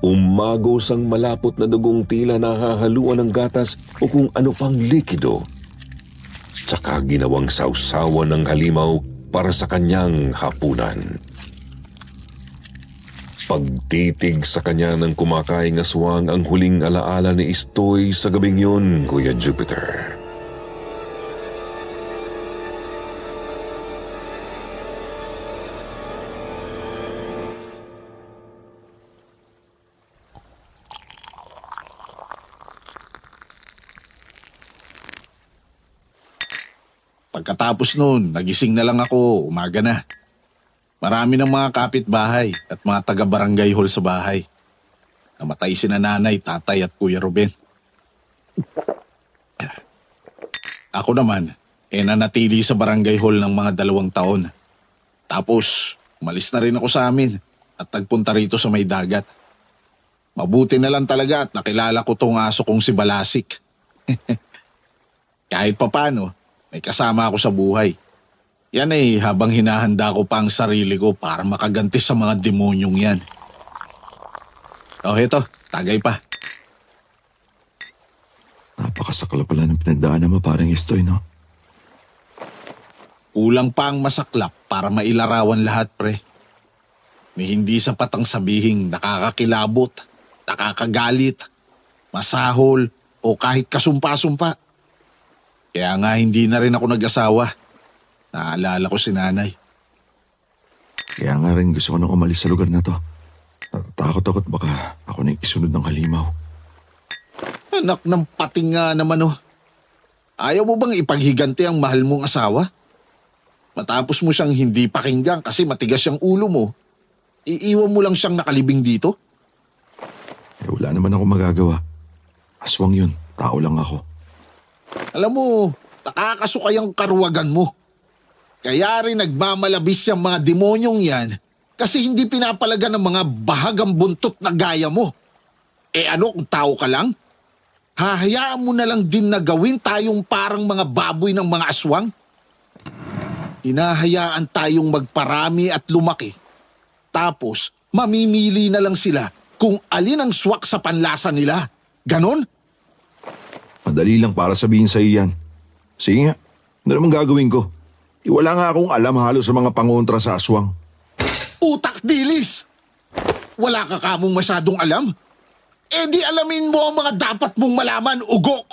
Umagos ang malapot na dugong tila nahahaluan ng gatas o kung ano pang likido. Tsaka ginawang sausawan ng halimaw para sa kanyang hapunan. Pagtitig sa kanya ng kumakaing aswang ang huling alaala ni Istoy sa gabing yun, Kuya Jupiter. Pagkatapos noon, nagising na lang ako, umaga na. Marami ng mga kapitbahay at mga taga-barangay hall sa bahay. Namatay sina nanay, tatay at Kuya Ruben. Ako naman, nanatili sa barangay hall ng mga 2 taon. Tapos, umalis na rin ako sa amin at nagpunta rito sa may dagat. Mabuti na lang talaga at nakilala ko tong aso kong si Balasik. Kahit papano, may kasama ako sa buhay. Yan habang hinahanda ko pa ang sarili ko para makaganti sa mga demonyong yan. Heto, tagay pa. Napakasakla pala ng pinagdaanan mo, parang Istoy, no? Kulang pa ang masaklap para mailarawan lahat, pre. May hindi sapat ang sabihing nakakakilabot, nakakagalit, masahol, o kahit kasumpa-sumpa. Kaya nga hindi na rin ako nag-asawa. Naalala ko si nanay. Kaya nga rin gusto ko nang umalis sa lugar na to. Natatakot baka ako na yung isunod ng halimaw. Anak ng pating nga naman Ayaw mo bang ipaghiganti ang mahal mong asawa? Matapos mo siyang hindi pakinggan kasi matigas yung ulo mo, iiwan mo lang siyang nakalibing dito? Wala naman ako magagawa. Aswang yun, tao lang ako. Alam mo, nakakasukay ang karuwagan mo. Kaya rin nagmamalabis yung mga demonyong yan kasi hindi pinapalagan ng mga bahagang buntot na gaya mo. Ano kung tao ka lang? Hahayaan mo na lang din na gawin tayong parang mga baboy ng mga aswang? Hinahayaan tayong magparami at lumaki. Tapos, mamimili na lang sila kung alin ang swak sa panlasa nila. Ganon? Madali lang para sabihin sa iyo yan. Sige nga, ano naman gagawin ko? Wala nga akong alam halos sa mga pangontra sa aswang. Utak dilis! Wala ka kamong masyadong alam? Di alamin mo ang mga dapat mong malaman, ugok!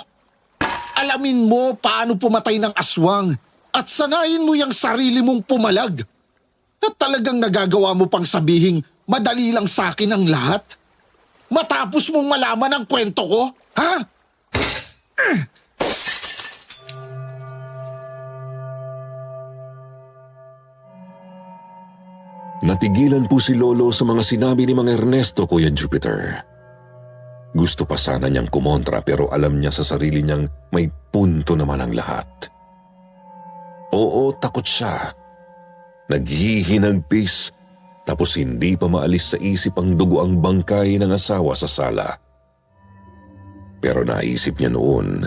Alamin mo paano pumatay ng aswang at sanayin mo yung sarili mong pumalag. At talagang nagagawa mo pang sabihing madali lang sa akin ang lahat? Matapos mong malaman ang kwento ko, ha? Natigilan po si Lolo sa mga sinabi ni Mang Ernesto, Kuya Jupiter. Gusto pa sana niyang kumontra pero alam niya sa sarili niyang may punto naman ang lahat. Oo, takot siya. Naghihinagpis tapos hindi pa maalis sa isip ang dugo ang bangkay ng asawa sa sala. Pero naisip niya noon,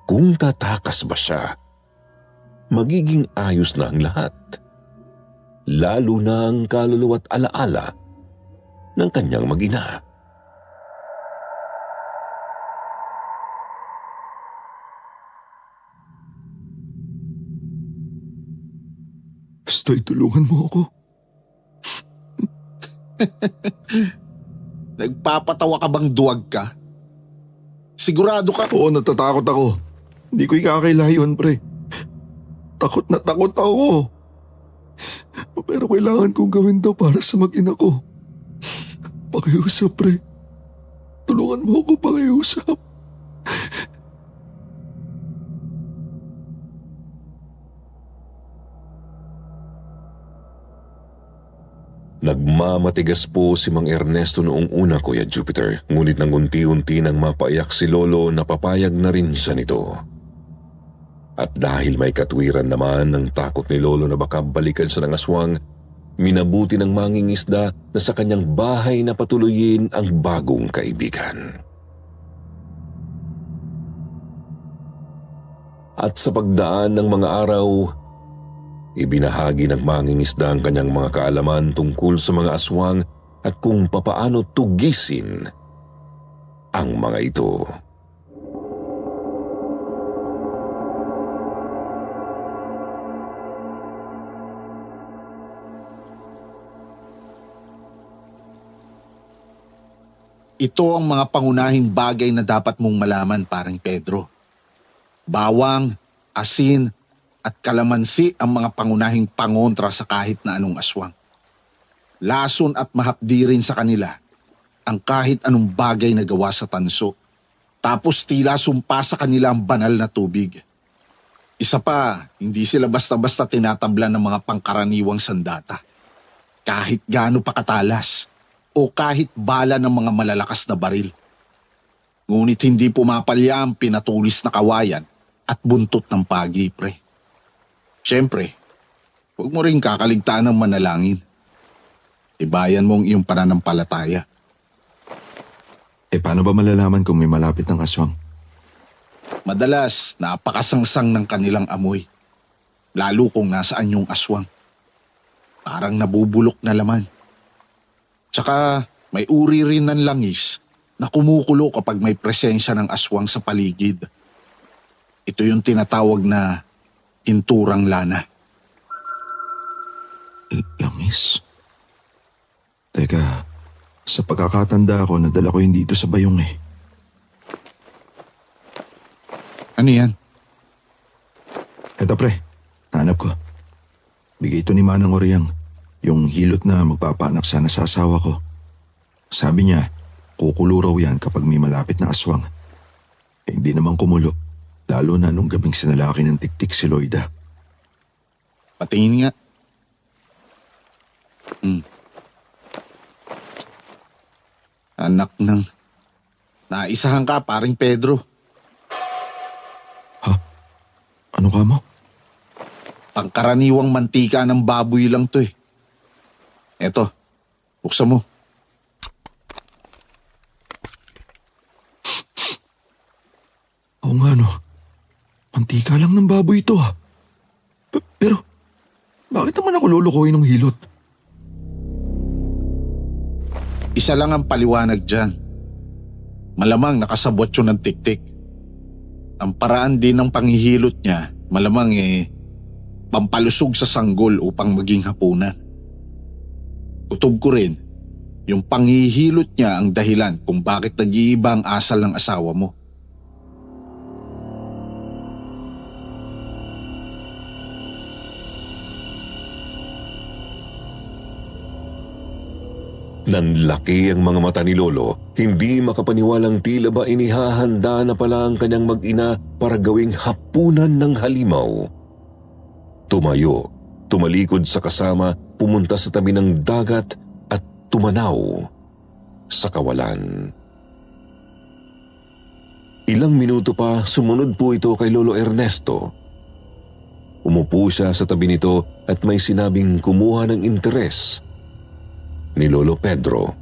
kung tatakas ba siya, magiging ayos na ang lahat. Lalo na ang kaluluwa at alaala ng kanyang mag-ina. Istoy, tulungan mo ako. Nagpapatawa ka bang duwag ka? Sigurado ka? Oo, natatakot ako. Hindi ko ikakailayon, pre. Takot na takot ako. Pero kailangan kong gawin to para sa mag-ina ko. Pakiusap, pre. Tulungan mo ako pakiusap. Nagmamatigas po si Mang Ernesto noong una, Kuya Jupiter, ngunit nang unti-unti nang mapaiyak si Lolo, napapayag na rin siya nito. At dahil may katwiran naman ng takot ni Lolo na baka balikan siya ng aswang, minabuti ng mangingisda na sa kanyang bahay na patuloyin ang bagong kaibigan. At sa pagdaan ng mga araw, ibinahagi ng mangingisda ang kanyang mga kaalaman tungkol sa mga aswang at kung papaano tugisin ang mga ito. Ito ang mga pangunahing bagay na dapat mong malaman, paring Pedro. Bawang, asin, at kalamansi ang mga pangunahing pangontra sa kahit na anong aswang. Lason at mahapdi rin sa kanila ang kahit anong bagay na gawa sa tanso. Tapos tila sumpa sa kanila ang banal na tubig. Isa pa, hindi sila basta-basta tinatablan ng mga pangkaraniwang sandata. Kahit gaano pa katalas o kahit bala ng mga malalakas na baril. Ngunit hindi pumapalya ang pinatulis na kawayan at buntot ng pagi, pre. Siyempre, huwag mo rin kakaligtaan ng manalangin. Ibayan mo ang iyong pananampalataya. Paano ba malalaman kung may malapit ng aswang? Madalas, napakasangsang ng kanilang amoy. Lalo kung nasaan yung aswang. Parang nabubulok na laman. Tsaka may uri rin ng langis na kumukulo kapag may presensya ng aswang sa paligid. Ito yung tinatawag na hinturang lana. Langis? Teka, sa pagkakatanda ko, nadala ko yun dito sa bayong eh. Ano yan? Eto pre, hanap ko. Bigay ito ni Manang Oriang, yung hilot na magpapaanak sana sa asawa ko. Sabi niya, kukulo raw yan kapag may malapit na aswang. Hindi naman kumulo, lalo na nung gabing sinalaki ng tiktik si Loida. Patingin nga. Anak ng... Naisahan ka, paring Pedro. Ano ka mo? Pangkaraniwang mantika ng baboy lang to eh. Eto, buksan mo. Oo nga no, mantika lang ng baboy ito ha. Pero, bakit naman ako lulukoy ng hilot? Isa lang ang paliwanag dyan. Malamang nakasabot yun ng tiktik. Ang paraan din ng panghihilot niya, malamang pampalusog sa sanggol upang maging hapunan. Kutob ko rin, yung panghihilot niya ang dahilan kung bakit nag-iiba ang asal ng asawa mo. Nanlaki ang mga mata ni Lolo, hindi makapaniwalang tila ba inihahanda na pala ang kanyang mag-ina para gawing hapunan ng halimaw. Tumayo, tumalikod sa kasama, pumunta sa tabi ng dagat at tumanaw sa kawalan. Ilang minuto pa, sumunod po ito kay Lolo Ernesto. Umupo siya sa tabi nito at may sinabing kumuha ng interes ni Lolo Pedro.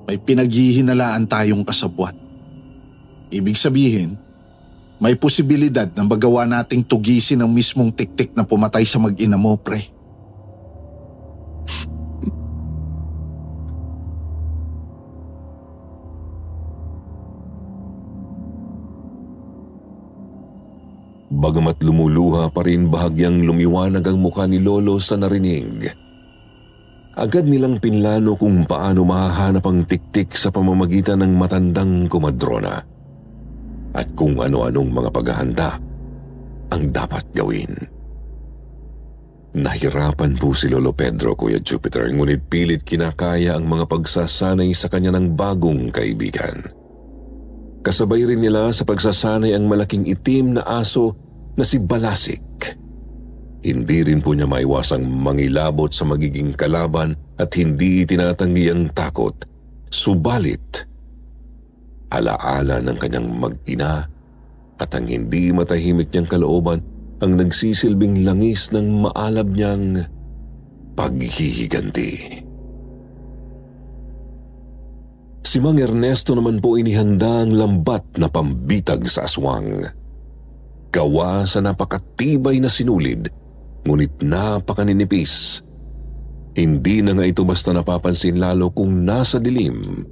May pinaghihinalaan tayong kasabwat. Ibig sabihin, may posibilidad na magawa nating tugisin ang mismong tiktik na pumatay sa mag-ina mo, pre. Bagamat lumuluha pa rin, bahagyang lumiwanag ang mukha ni Lolo sa narinig. Agad nilang pinlano kung paano mahahanap ang tiktik sa pamamagitan ng matandang komadrona at kung ano-anong mga paghahanda ang dapat gawin. Nahirapan po si Lolo Pedro, Kuya Jupiter, ngunit pilit kinakaya ang mga pagsasanay sa kanya ng bagong kaibigan. Kasabay rin nila sa pagsasanay ang malaking itim na aso na si Balasik. Hindi rin po niya maiwasang mangilabot sa magiging kalaban at hindi itinatanggi ang takot. Subalit, alaala ng kanyang mag-ina at ang hindi matahimik niyang kalooban ang nagsisilbing langis ng maalab niyang paghihiganti. Si Mang Ernesto naman po inihanda ang lambat na pambitag sa aswang. Gawa sa napakatibay na sinulid, ngunit napakaninipis. Hindi na nga ito basta napapansin lalo kung nasa dilim.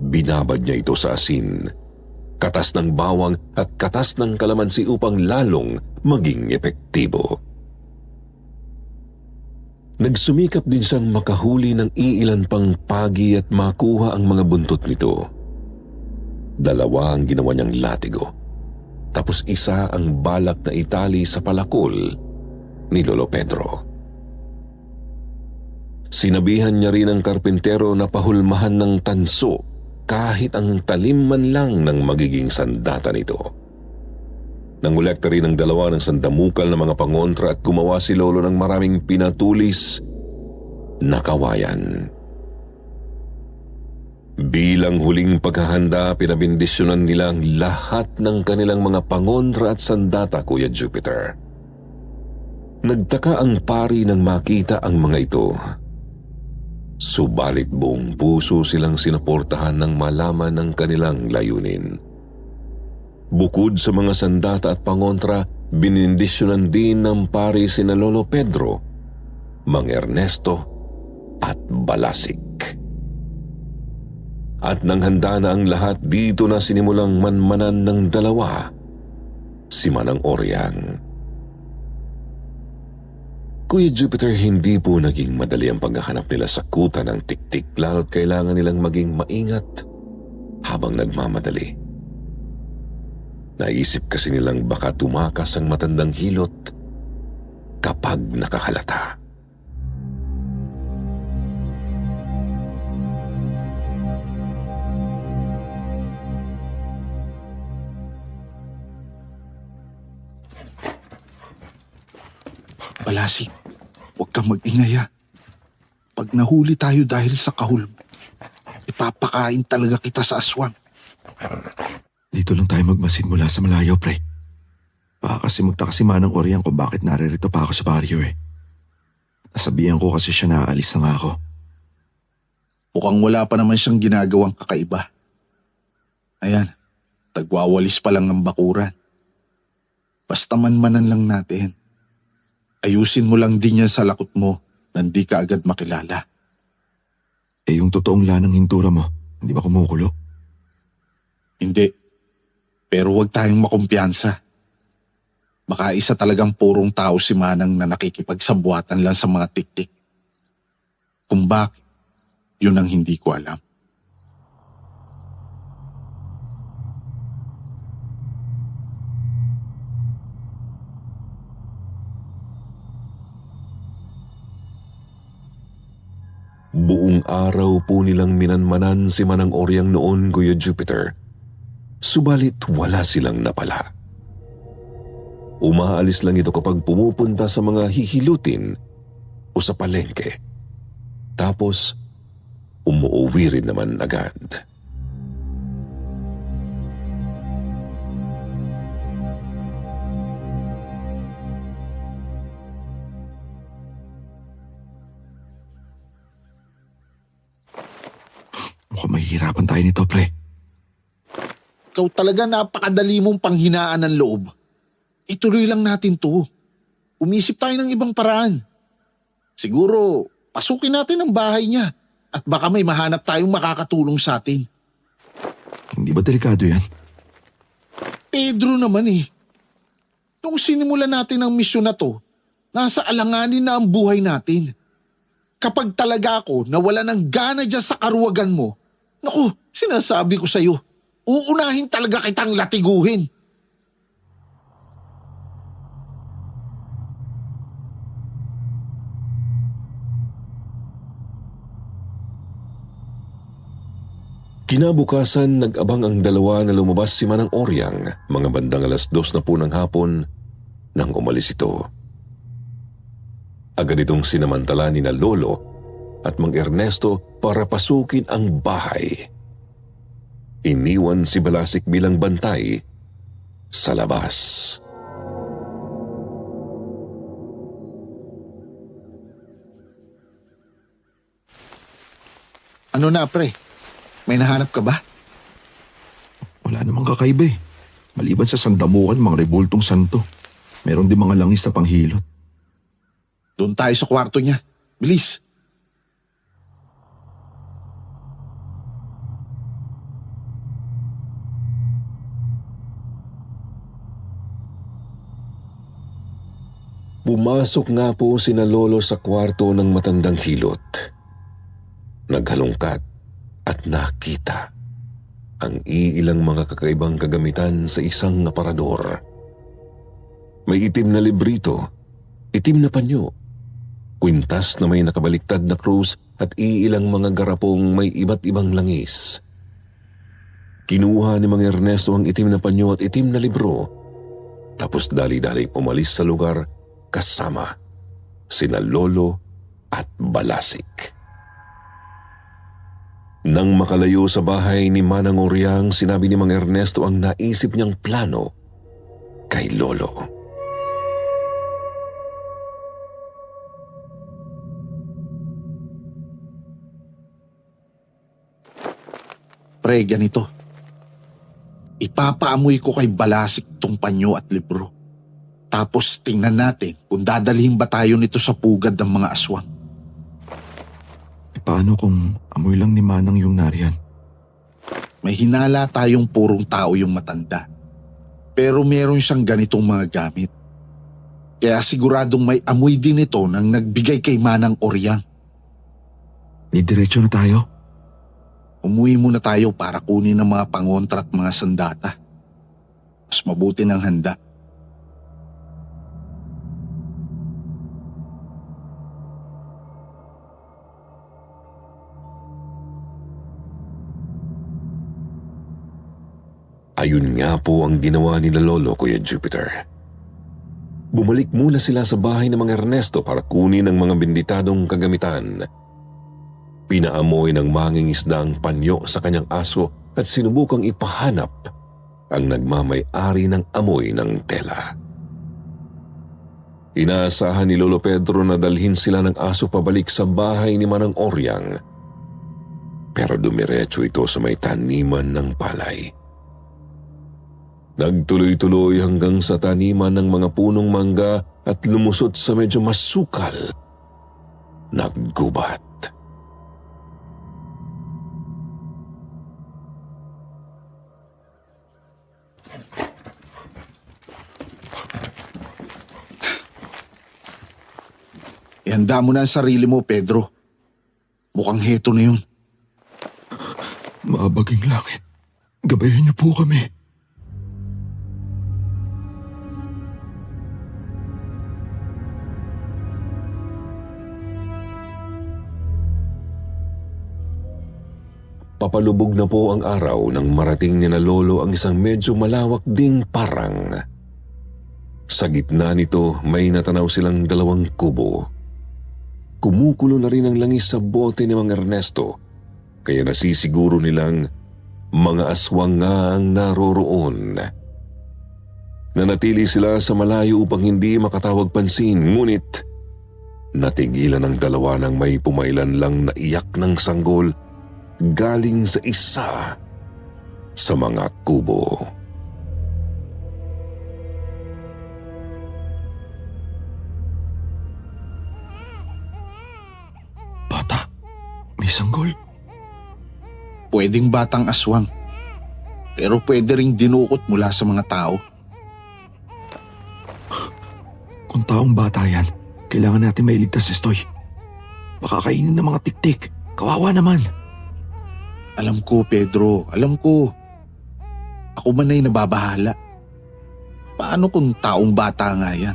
Binabad niya ito sa asin, katas ng bawang at katas ng kalamansi upang lalong maging epektibo. Nagsumikap din siyang makahuli ng iilan pang pagi at makuha ang mga buntot nito. 2 ang ginawa niyang latigo, tapos isa ang balak na itali sa palakol ni Lolo Pedro. Sinabihan niya rin ang karpintero na pahulmahan ng tanso kahit ang talim man lang ng magiging sandata nito. Nangolekta rin ng 2 ng sandamukal na mga pangontra at gumawa si Lolo ng maraming pinatulis na kawayan. Bilang huling paghahanda, pinabindisyonan nila ang lahat ng kanilang mga pangontra at sandata, Kuya Jupiter. Nagtaka ang pari nang makita ang mga ito. Subalit buong puso silang sinuportahan nang malaman ng kanilang layunin. Bukod sa mga sandata at pangontra, binindisyonan din ng pari sina Lolo Pedro, Mang Ernesto at Balasik. At nang handa na ang lahat, dito na sinimulang manmanan ng 2, si Manang Oryang. Kuya Jupiter, hindi po naging madali ang paghahanap nila sa kuta ng tiktik, lalo't kailangan nilang maging maingat habang nagmamadali. Naisip kasi nilang baka tumakas ang matandang hilot kapag nakahalata. Balasik, huwag kang mag-ingay ha. Pag nahuli tayo dahil sa kahul mo, ipapakain talaga kita sa aswang. Dito lang tayo magmasid mula sa malayo, pre. Baka kasi magtaka si Manang Oryang kung bakit naririto pa ako sa baryo eh. Nasabihan ko kasi siya na aalis na nga ako. Mukhang wala pa naman siyang ginagawang kakaiba. Ayan, tagwawalis pa lang ng bakuran. Basta manmanan lang natin. Ayusin mo lang din yan sa lakot mo na hindi ka agad makilala. Eh yung totoong lanang hintura mo, hindi ba kumukulo? Hindi. Pero huwag tayong makumpiyansa. Baka isa talagang purong tao si Manang na nakikipagsabuatan lang sa mga tiktik. Kung bakit, yun ang hindi ko alam. Buong araw po nilang minanmanan si Manang Oryang noon, Kuya Jupiter. Subalit wala silang napala. Umaalis lang ito kapag pumupunta sa mga hihilutin o sa palengke. Tapos, umuwi rin naman agad. Mukhang mahihirapan tayo nito, pre. Ikaw talaga napakadali mong panghinaan ng loob. Ituloy lang natin to. Umisip tayo ng ibang paraan. Siguro, pasukin natin ang bahay niya at baka may mahanap tayong makakatulong sa atin. Hindi ba delikado yan? Pedro naman eh. Nung sinimulan natin ang misyon na to, nasa alanganin na ang buhay natin. Kapag talaga ako nawala ng gana dyan sa karuwagan mo, naku, sinasabi ko sa'yo, uunahin talaga kitang latiguhin. Kinabukasan, nag-abang ang dalawa na lumabas si Manang Oryang, mga bandang 2:00 na po ng hapon nang umalis ito. Agad itong sinamantala ni na Lolo at Mang Ernesto para pasukin ang bahay. Iniwan si Balasik bilang bantay sa labas. Ano na, pre? May nahanap ka ba? Wala namang kakaiba eh. Maliban sa sandamukan, mga rebultong santo. Meron din mga langis na panghilot. Doon tayo sa kwarto niya. Bilis. Pumasok nga po sina Lolo sa kwarto ng matandang hilot. Naghalongkat at nakita ang iilang mga kakaibang kagamitan sa isang aparador. May itim na librito, itim na panyo, kwintas na may nakabaliktad na krus at iilang mga garapong may iba't ibang langis. Kinuha ni Mang Ernesto ang itim na panyo at itim na libro, tapos dali-daling umalis sa lugar kasama sina Lolo at Balasik. Nang makalayo sa bahay ni Manang Oryang, sinabi ni Mang Ernesto ang naisip niyang plano kay Lolo. Pre, ganito. Ipapaamoy ko kay Balasik tong panyo at libro. Tapos tingnan natin kung dadalhin ba tayo nito sa pugad ng mga aswang. Paano kung amoy lang ni Manang yung nariyan? May hinala tayong purong tao yung matanda. Pero meron siyang ganitong mga gamit. Kaya siguradong may amoy din ito nang nagbigay kay Manang Oryang. Didiretso na tayo? Umuwi muna tayo para kunin ang mga pangontra at mga sandata. Mas mabuti ng handa. Ayun nga po ang ginawa ni Lolo, Kuya Jupiter. Bumalik muna sila sa bahay ng mga Ernesto para kunin ang mga binditadong kagamitan. Pinaamoy ng mangingisda ang panyo sa kanyang aso at sinubukang ipahanap ang nagmamay-ari ng amoy ng tela. Inaasahan ni Lolo Pedro na dalhin sila ng aso pabalik sa bahay ni Manang Oryang. Pero dumiretso ito sa may taniman ng palay. Nagtuloy-tuloy hanggang sa taniman ng mga punong mangga at lumusot sa medyo masukal na gubat. Ihanda mo na ang sarili mo, Pedro. Mukhang heto na yun. Maabaging langit. Gabayan niyo po kami. Papalubog na po ang araw nang marating ni na Lolo ang isang medyo malawak ding parang. Sa gitna nito may natanaw silang 2 kubo. Kumukulo na rin ang langis sa bote ni Mang Ernesto, kaya nasisiguro nilang mga aswang nga ang naroroon. Nanatili sila sa malayo upang hindi makatawag pansin, ngunit natigilan ang dalawa nang may pumailan lang na iyak ng sanggol galing sa isa sa mga kubo. Bata, may sanggol. Pwedeng batang aswang. Pero pwede ring dinukot mula sa mga tao. Kung taong bata yan, kailangan natin mailigtas si Stoy. Baka kainin ng mga tiktik. Kawawa naman. Alam ko, Pedro. Alam ko. Ako man ay nababahala. Paano kung taong bata nga yan?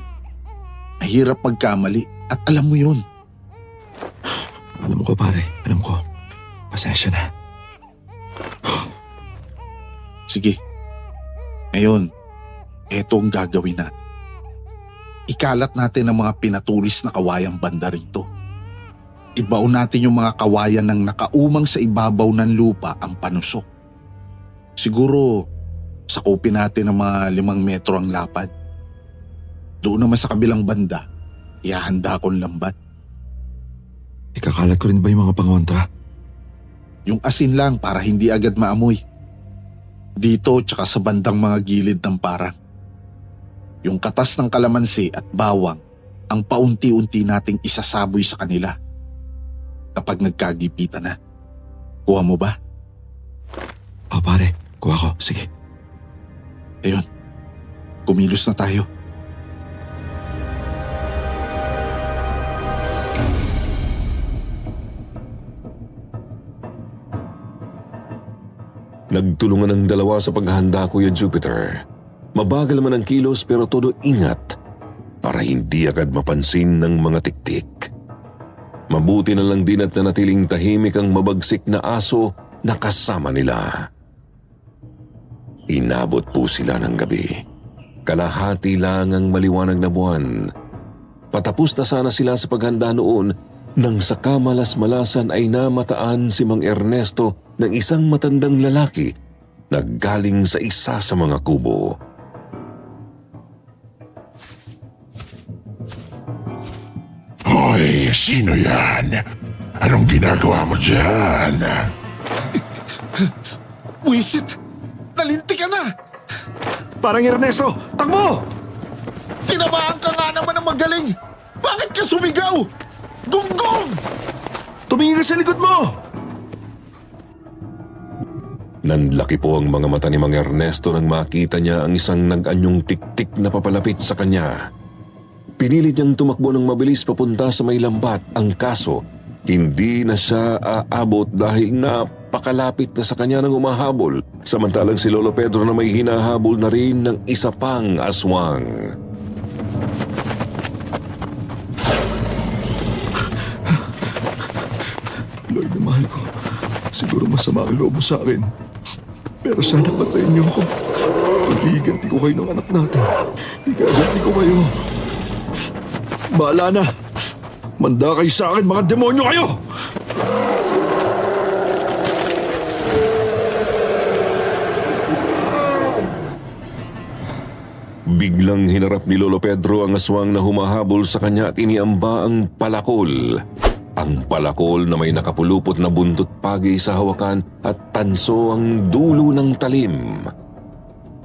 Mahirap magkamali at alam mo yun. Alam ko pare, alam ko. Pasensya na. Sige. Ngayon, eto ang gagawin natin. Ikalat natin ang mga pinatulis na kawayang banda rito. Ibaon natin yung mga kawayan ng nakaumang sa ibabaw ng lupa ang panusok. Siguro, sakupin natin ng mga 5 metro ang lapad. Doon naman sa kabilang banda, ihahanda akong lambat. Ikakalat ko rin ba yung mga pangontra? Yung asin lang para hindi agad maamoy. Dito tsaka sa bandang mga gilid ng parang. Yung katas ng kalamansi at bawang ang paunti-unti nating isasaboy sa kanila. Kapag nagkagipitan na. Kuha mo ba? O pare, kuha ko. Sige. Ayun, kumilos na tayo. Nagtulungan ang dalawa sa paghahanda, Kuya Jupiter. Mabagal man ang kilos pero todo ingat para hindi agad mapansin ng mga tiktik. Mabuti na lang din at nanatiling tahimik ang mabagsik na aso na kasama nila. Inabot po sila ng gabi. Kalahati lang ang maliwanag na buwan. Patapos na sana sila sa paghanda noon nang sa kamalas-malasan ay namataan si Mang Ernesto ng isang matandang lalaki na galing sa isa sa mga kubo. Hoy, sino yan? Anong ginagawa mo dyan? Wisit! Nalinti ka na! Parang Ernesto, takbo! Tinamaan ka nga naman ng magaling! Bakit ka sumigaw? Gunggong! Tumingin ka sa likod mo! Nanlaki po ang mga mata ni Mang Ernesto nang makita niya ang isang nag-anyong tiktik na papalapit sa kanya. Pinilit niyang tumakbo ng mabilis papunta sa may lambat. Ang kaso, hindi na siya aabot dahil napakalapit na sa kanya ng umahabol. Samantalang si Lolo Pedro na may hinahabol na rin ng isa pang aswang. Lloyd na mahal ko. Siguro masama ang loob mo sa akin. Pero sana patayin niyo ako. Pag-iiganti ko kayo ng anak natin. Igaganti ko kayo. Bahala na. Manda kayo sa akin, mga demonyo kayo! Biglang hinarap ni Lolo Pedro ang aswang na humahabol sa kanya at iniamba ang palakol. Ang palakol na may nakapulupot na buntot pagi sa hawakan at tanso ang dulo ng talim.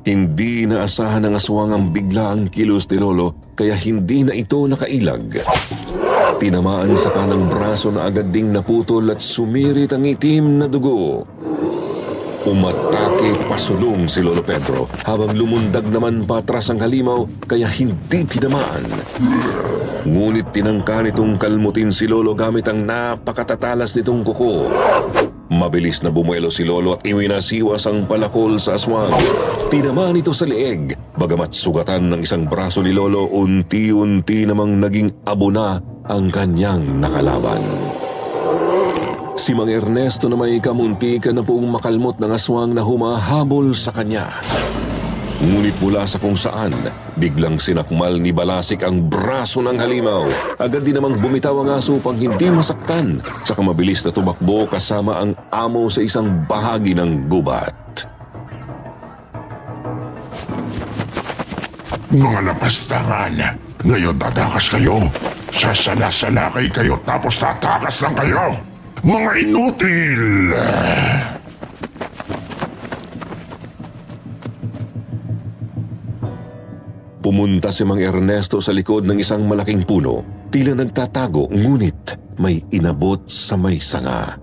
Hindi naasahan ng aswang ang biglaang kilos ni Lolo kaya hindi na ito nakailag. Tinamaan sa kanang braso na agad ding naputol at sumirit ang itim na dugo. Umatake pasulong si Lolo Pedro habang lumundag naman patras ang halimaw kaya hindi tinamaan. Ngunit tinangka nitong kalmutin si Lolo gamit ang napakatatalas nitong kuko. Mabilis na bumuelo si Lolo at iwinasiwas ang palakol sa aswang. Tinamaan ito sa leeg. Bagamat sugatan ng isang braso ni Lolo, unti-unti namang naging abo na ang kanyang nakalaban. Si Mang Ernesto na may kamuntikan na pong makalmot ng aswang na humahabol sa kanya. Ngunit mula sa kung saan, biglang sinakmal ni Balasik ang braso ng halimaw. Agad din namang bumitaw ang aso upang hindi masaktan, saka mabilis na tumakbo kasama ang amo sa isang bahagi ng gubat. Mga lapastangan, ngayon tatakas kayo. Sasala-salakay kayo tapos tatakas lang kayo. Mga inutil! Pumunta si Mang Ernesto sa likod ng isang malaking puno. Tila nagtatago, ngunit may inabot sa may sanga.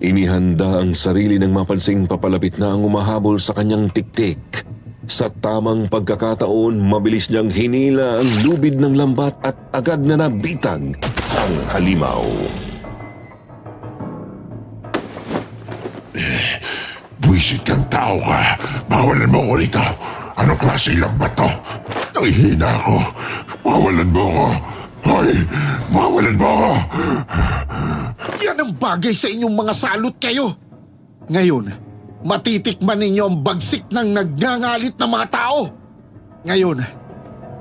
Inihanda ang sarili ng mapansing papalapit na ang umahabol sa kanyang tiktik. Sa tamang pagkakataon, mabilis niyang hinila ang lubid ng lambat at agad na nabitag ang halimaw. Buwisit kang tao ka. Bawalan mo ko rito. Anong klase lang ba to? Nangihina ako. Bawalan mo ko. Hoy, bawalan mo ko. Yan ang bagay sa inyong mga salot kayo. Ngayon, matitikman ninyo ang bagsik ng nagngangalit na mga tao. Ngayon,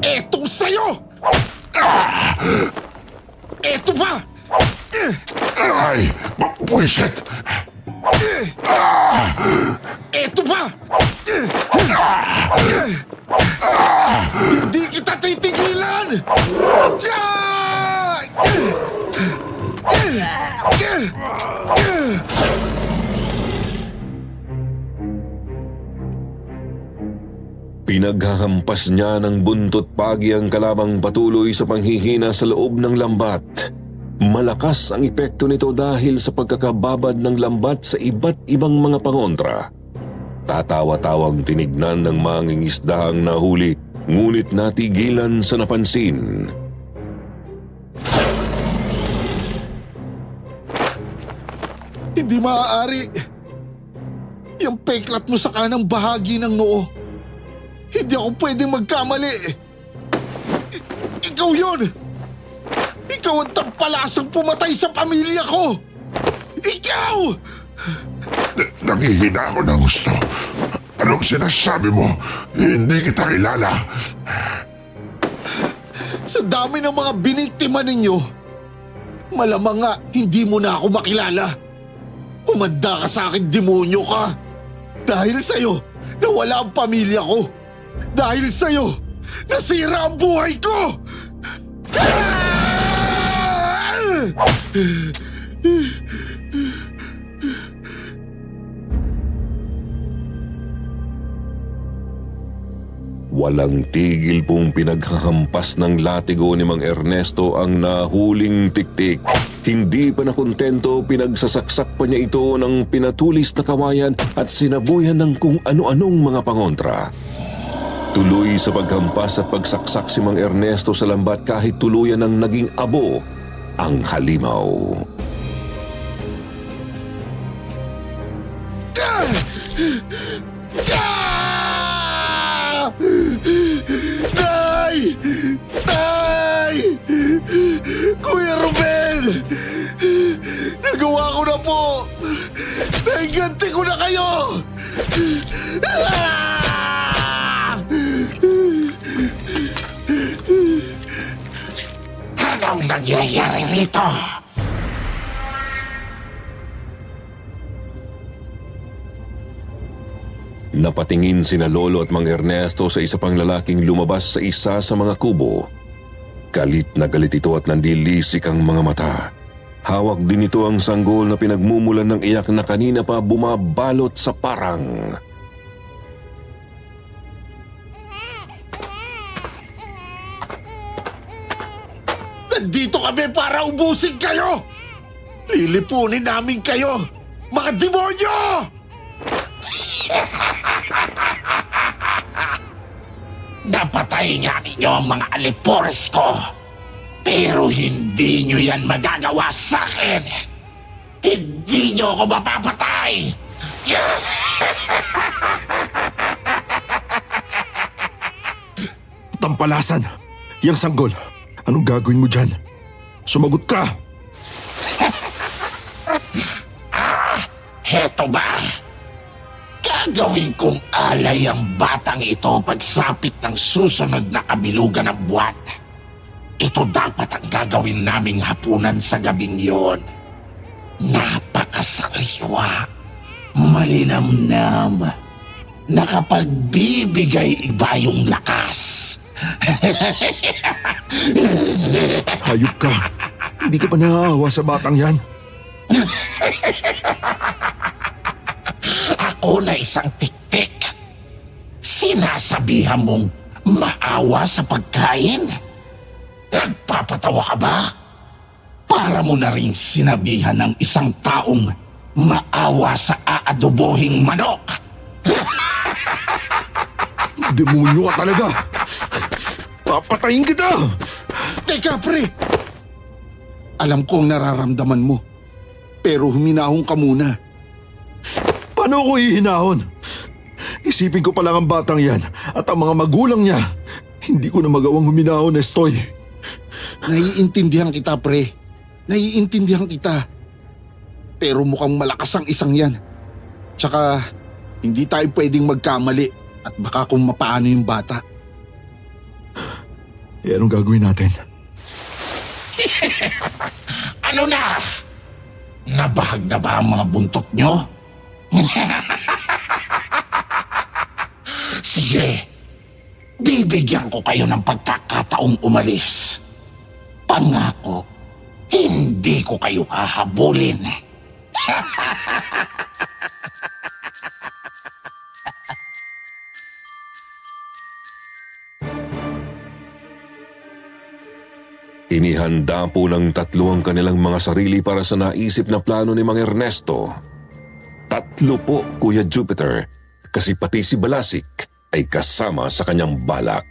etong sayo! Eto pa! Aray! Buwisit! Eto pa! Hindi kita titigilan! Pinaghahampas niya ng buntot pagi ang kalabang patuloy sa panghihina sa loob ng lambat. Malakas ang epekto nito dahil sa pagkakababad ng lambat sa iba't ibang mga pangontra. Tatawa-tawang tinignan ng mangingisda ang nahuli, ngunit natigilan sa napansin. Hindi maaari. Yung peklat mo sa kanang bahagi ng noo. Hindi ako pwedeng magkamali. Ikaw yun! Ikaw ang tampalasang pumatay sa pamilya ko! Ikaw! Nangihina ako ng gusto. Anong sinasabi mo? Hindi kita kilala. Sa dami ng mga biniktima ninyo, malamang nga hindi mo na ako makilala. Umanda ka sa akin, demonyo ka. Dahil sa'yo, nawala ang pamilya ko. Dahil sa'yo, nasira ang buhay ko! Walang tigil pong pinaghahampas ng latigo ni Mang Ernesto ang nahuling tiktik. Hindi pa nakontento, pinagsasaksak pa niya ito ng pinatulis na kawayan at sinabuyan ng kung ano-anong mga pangontra. Tuloy sa paghampas at pagsaksak si Mang Ernesto sa lambat kahit tuluyan ng naging abo ang halimaw. Tay! Tay! Kuya Ruben! Nagawa ko na po! Naiganti ko na kayo! Anong nangyayari rito? Napatingin sina Lolo at Mang Ernesto sa isa pang lalaking lumabas sa isa sa mga kubo. Galit na galit ito at nandilisik ang mga mata. Hawak din ito ang sanggol na pinagmumulan ng iyak na kanina pa bumabalot sa parang. Nandito kami para ubusin kayo! Lilipunin namin kayo! Mga demonyo! Napatay nga ninyo ang mga alipores ko. Pero hindi nyo yan magagawa sa akin. Hindi nyo ako mapapatay. Tampalasan! Yang sanggol! Anong gagawin mo dyan? Sumagot ka! Heto ba? Gagawin kong alay ang batang ito pagsapit ng susunod na kabilugan ng buwan. Ito dapat ang gagawin naming hapunan sa gabing yon. Napakasaliwa, malinamnam, nakapagbibigay iba yung lakas. Hayop ka! Hindi ka pa naaawa sa batang yan? Ako na isang tiktik. Sinasabihan mong maawa sa pagkain? Nagpapatawa ka ba? Para mo na rin sinabihan ng isang taong maawa sa aadobohing manok. Demonyo ka talaga! Papatayin kita! Teka, pre! Alam ko ang nararamdaman mo. Pero huminahon ka muna. Paano ako hihinahon? Isipin ko pa lang ang batang yan at ang mga magulang niya. Hindi ko na magawang huminahon, Estoy. Naiintindihan kita, pre. Naiintindihan kita. Pero mukhang malakas ang isang yan. Tsaka, Hindi tayo pwedeng magkamali at baka kung mapaano yung bata. Eh, anong gagawin natin? Ano na? Nabahag na ba ang mga buntot nyo? Sige, bibigyan ko kayo ng pagkakataong umalis. Pangako, hindi ko kayo hahabulin. Inihanda po ng tatlo ang kanilang mga sarili para sa naisip na plano ni Mang Ernesto. Tatlo po, Kuya Jupiter, kasi pati si Balasik ay kasama sa kanyang balak.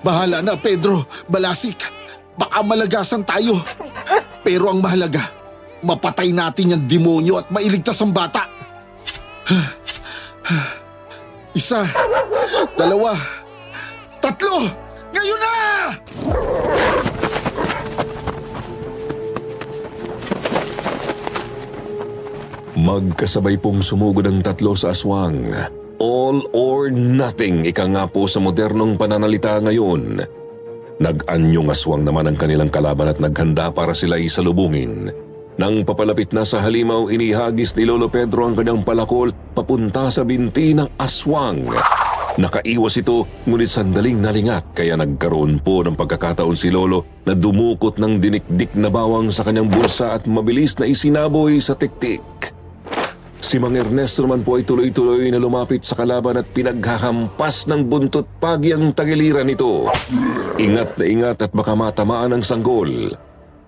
Bahala na, Pedro, Balasik. Baka malagasan tayo. Pero ang mahalaga, mapatay natin yung demonyo at mailigtas ang bata. Isa, dalawa, tatlo! Ngayon na! Magkasabay pong sumugod ang tatlo sa aswang. All or nothing, ika nga po sa modernong pananalita ngayon. Nag-anyong aswang naman ang kanilang kalaban at naghanda para sila isalubungin. Nang papalapit na sa halimaw, inihagis ni Lolo Pedro ang kanyang palakol papunta sa binti ng aswang. Nakaiwas ito, ngunit sandaling nalingat kaya nagkaroon po ng pagkakataon si Lolo na dumukot ng dinikdik na bawang sa kanyang bulsa at mabilis na isinaboy sa tiktik. Si Mang Ernesto naman po ay tuloy-tuloy na lumapit sa kalaban at pinaghahampas ng buntot pagi ang tagiliran nito. Ingat na ingat at baka matamaan ang sanggol.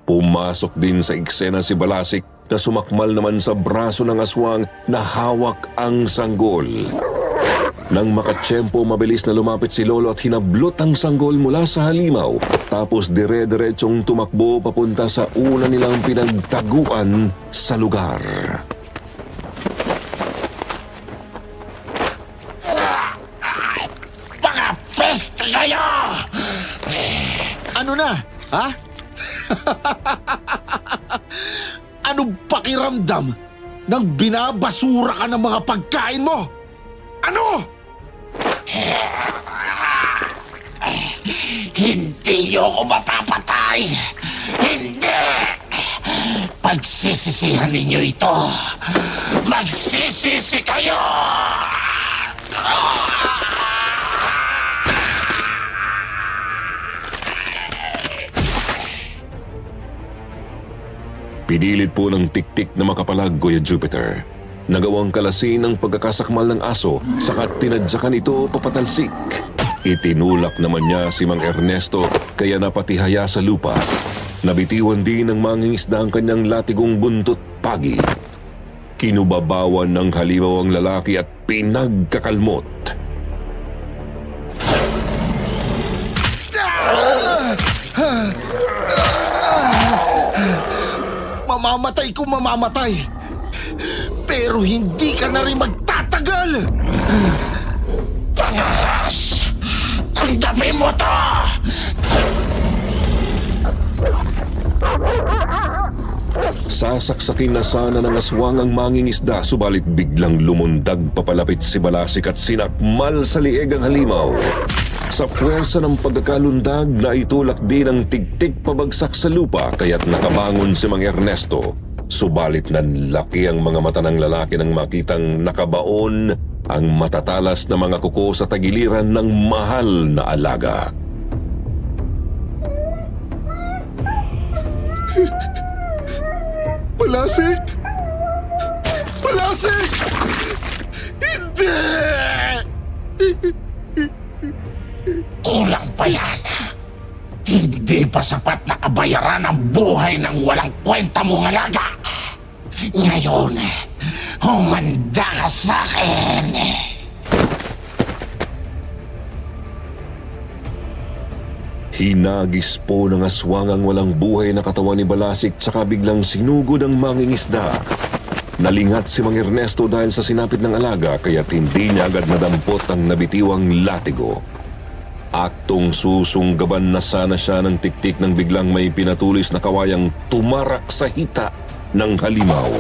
Pumasok din sa eksena si Balasik na sumakmal naman sa braso ng aswang na hawak ang sanggol. Nang makatsyempo, mabilis na lumapit si Lolo at hinablot ang sanggol mula sa halimaw. Tapos dire-diretsong tumakbo papunta sa una nilang pinagtaguan sa lugar. Mga peste kayo! Ano na? Ha? Ano pakiramdam nang binabasura ka ng mga pagkain mo? Ano? Hindi niyo ako mapapatay! Hindi! Pagsisisihan ninyo ito! Magsisisi kayo! Pinilit po ng tiktik na makapalag, Kuya Jupiter. Nagawang kalasin ang pagkakasakmal ng aso, saka't tinadyakan ito papatalsik. Itinulak naman niya si Mang Ernesto, kaya napatihaya sa lupa. Nabitiwan din ng mangingisda ang kanyang latigong buntot pagi. Kinubabawan ng halimaw ang lalaki at pinagkakalmot. Mamamatay kung mamamatay. Pero hindi ka na rin magtatagal. Pangas! Tanggapin mo to! Sasaksakin na sana ng aswang ang mangingisda, subalit biglang lumundag papalapit si Balasik at sinakmal sa lieg ang halimaw. Sa puwersa ng pagkakalundag, naitulak din ang tigtik pabagsak sa lupa kaya't nakabangon si Mang Ernesto. Subalit nanlaki ang mga mata ng lalaki nang makitang nakabaon ang matatalas na mga kuko sa tagiliran ng mahal na alaga. Balasik! Balasik! Hindi! Kulang pa yan. Hindi pa sapat na kabayaran ang buhay ng walang kwenta mong alaga. Ngayon, humanda ka sa akin. Hinagis po ng aswang ang walang buhay na katawan ni Balasik tsaka biglang sinugod ang mangingisda. Nalingat si Mang Ernesto dahil sa sinapit ng alaga kaya't hindi niya agad nadampot ang nabitiwang latigo. Aktong susunggaban na sana siya ng tiktik nang biglang may pinatulis na kawayang tumarak sa hita ng halimaw.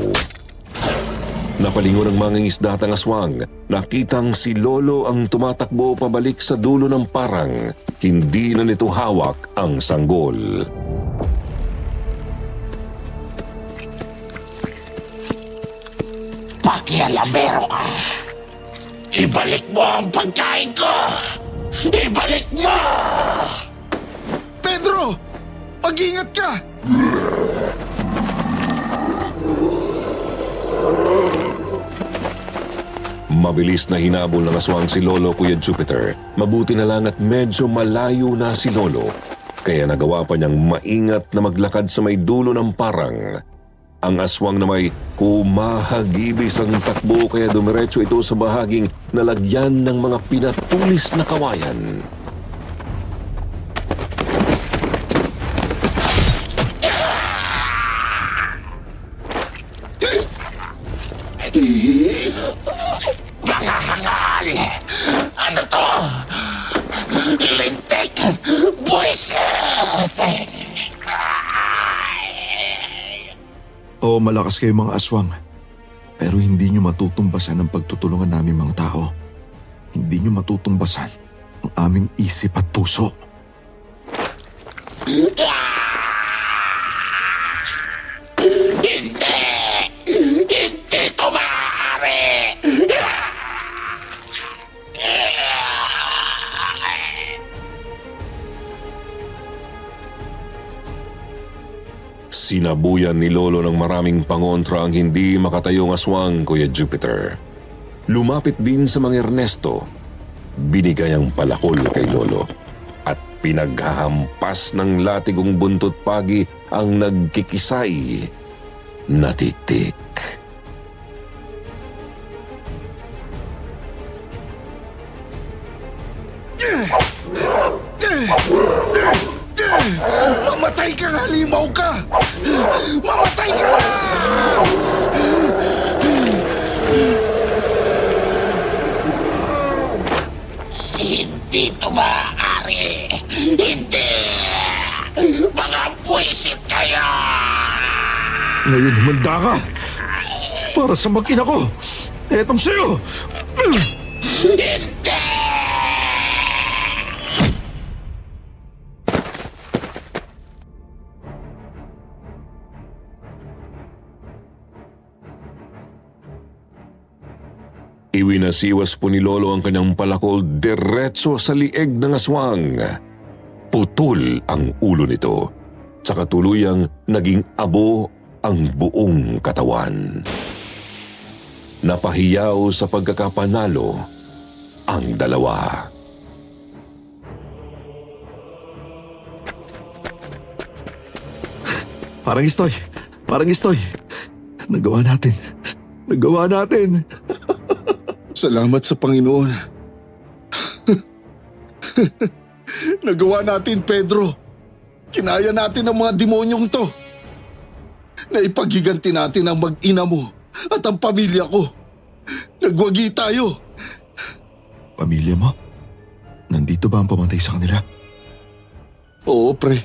Napalingon ang mangingisda at ang aswang. Nakitang si Lolo ang tumatakbo pabalik sa dulo ng parang. Hindi na nito hawak ang sanggol. Pakialamero ka. Ibalik mo ang pagkain ko! Ibalik mo! Pedro! Mag-ingat ka! Mabilis na hinabol ng aswang si Lolo, Kuya Jupiter. Mabuti na lang at medyo malayo na si Lolo. Kaya nagawa pa niyang maingat na maglakad sa may dulo ng parang. Ang aswang na may humahagibis ang takbo kaya dumiretso ito sa bahaging nalagyan ng mga pinatulis na kawayan. Mga hangal! Ano to? Lintik! Buwisit! Oo, malakas kayo mga aswang. Pero hindi nyo matutumbasan ang pagtutulungan namin mga tao. Hindi nyo matutumbasan ang aming isip at puso. Hindi! Hindi ito maaari! Sinabuyan ni Lolo ng maraming pangontra ang hindi makatayong aswang, Kuya Jupiter. Lumapit din sa mga Ernesto. Binigay ang palakol kay Lolo. At pinaghahampas ng latigong buntot pagi ang nagkikisay na titik. Mamatay ka, halimaw ka! Mamatay ka na! Hindi ito maaari! Hindi! Mga buwisit kayo! Ngayon humanda ka! Para sa mag-ina ko! Etong sa'yo! Hindi! Iwinasiwas po ni Lolo ang kanyang palakol diretso sa lieg ng aswang. Putol ang ulo nito. Sa katuluyang naging abo ang buong katawan. Napahiyaw sa pagkakapanalo ang dalawa. Parang istoy. Nagawa natin. Salamat sa Panginoon. Nagawa natin, Pedro. Kinaya natin ang mga demonyong to. Naipagiganti natin ang mag-ina mo at ang pamilya ko. Nagwagi tayo. Pamilya mo? Nandito ba ang pumatay sa kanila? Oo, pre.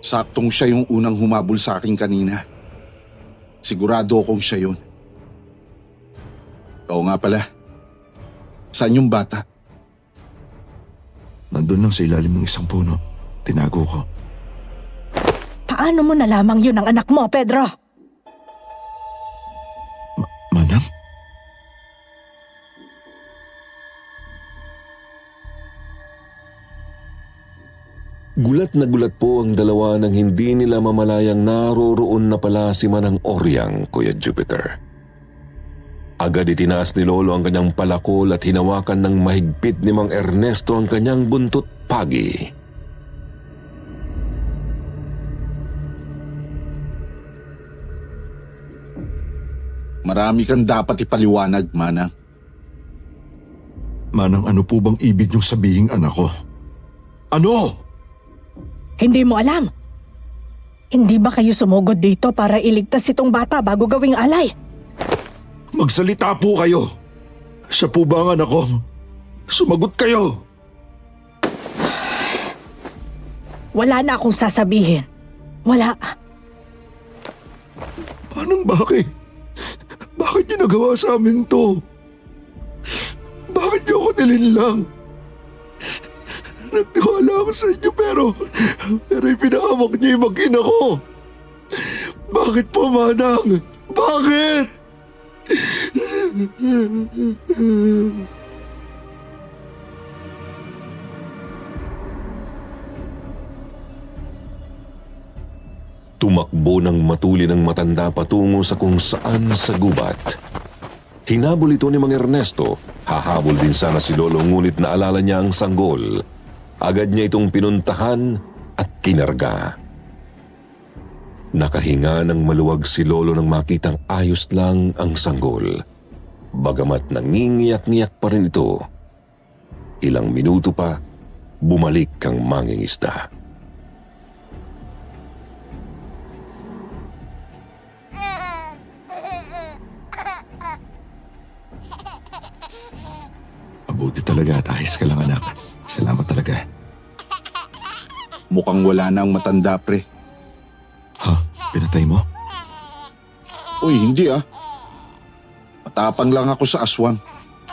Saktong siya yung unang humabol sa akin kanina. Sigurado akong siya yun. Oo nga pala. Saan yung bata? Nandun lang sa ilalim ng isang puno. Tinago ko. Paano mo nalamang yun ang anak mo, Pedro? Manang? Gulat na gulat po ang dalawa nang hindi nila mamalayang naroroon na pala si Manang Oryang, Kuya Jupiter. Agad itinaas ni Lolo ang kanyang palakol at hinawakan ng mahigpit ni Mang Ernesto ang kanyang buntot pagi. Marami kang dapat ipaliwanag, Manang. Manang, ano po bang ibig niyong sabihin, anak ko? Ano? Hindi mo alam. Hindi ba kayo sumugod dito para iligtas itong bata bago gawing alay? Magsalita po kayo. Siya po ba ang anak ko? Sumagot kayo. Wala na akong sasabihin. Wala. Anong bakit? Bakit niyo nagawa sa amin to? Bakit niyo ako nilinlang? Nagtiwala ako sa inyo pero ipinahamak niyo yung mag-ina ko. Bakit po, Manang? Bakit? Tumakbo ng matuli ng matanda patungo sa kung saan sa gubat. Hinabol ito ni Mang Ernesto. Hahabol din sana si Lolo ngunit naalala niya ang sanggol. Agad niya itong pinuntahan at kinarga. Nakahinga ng maluwag si Lolo nang makitang ayos lang ang sanggol. Bagamat nangingiyak-ngiyak pa rin ito. Ilang minuto pa, bumalik ang mangingisda. Mabuti talaga at ayos ka lang, anak. Salamat talaga. Mukhang wala na ang matanda, pre. Ha? Pinatay mo? Uy, hindi ah. Matapang lang ako sa aswang.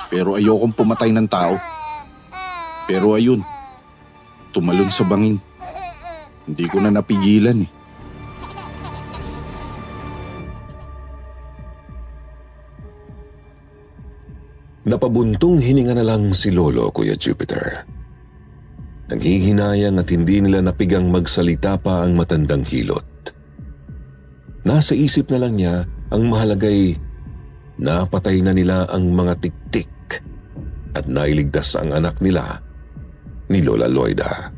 Pero ayokong pumatay ng tao. Pero ayun, tumalon sa bangin. Hindi ko na napigilan eh. Napabuntong hininga na lang si Lolo, Kuya Jupiter. Nanghihinayang at hindi nila napigang magsalita pa ang matandang hilot. Nasa isip na lang niya ang mahalagay napatay na nila ang mga tiktik at nailigtas ang anak nila ni Lola Loida.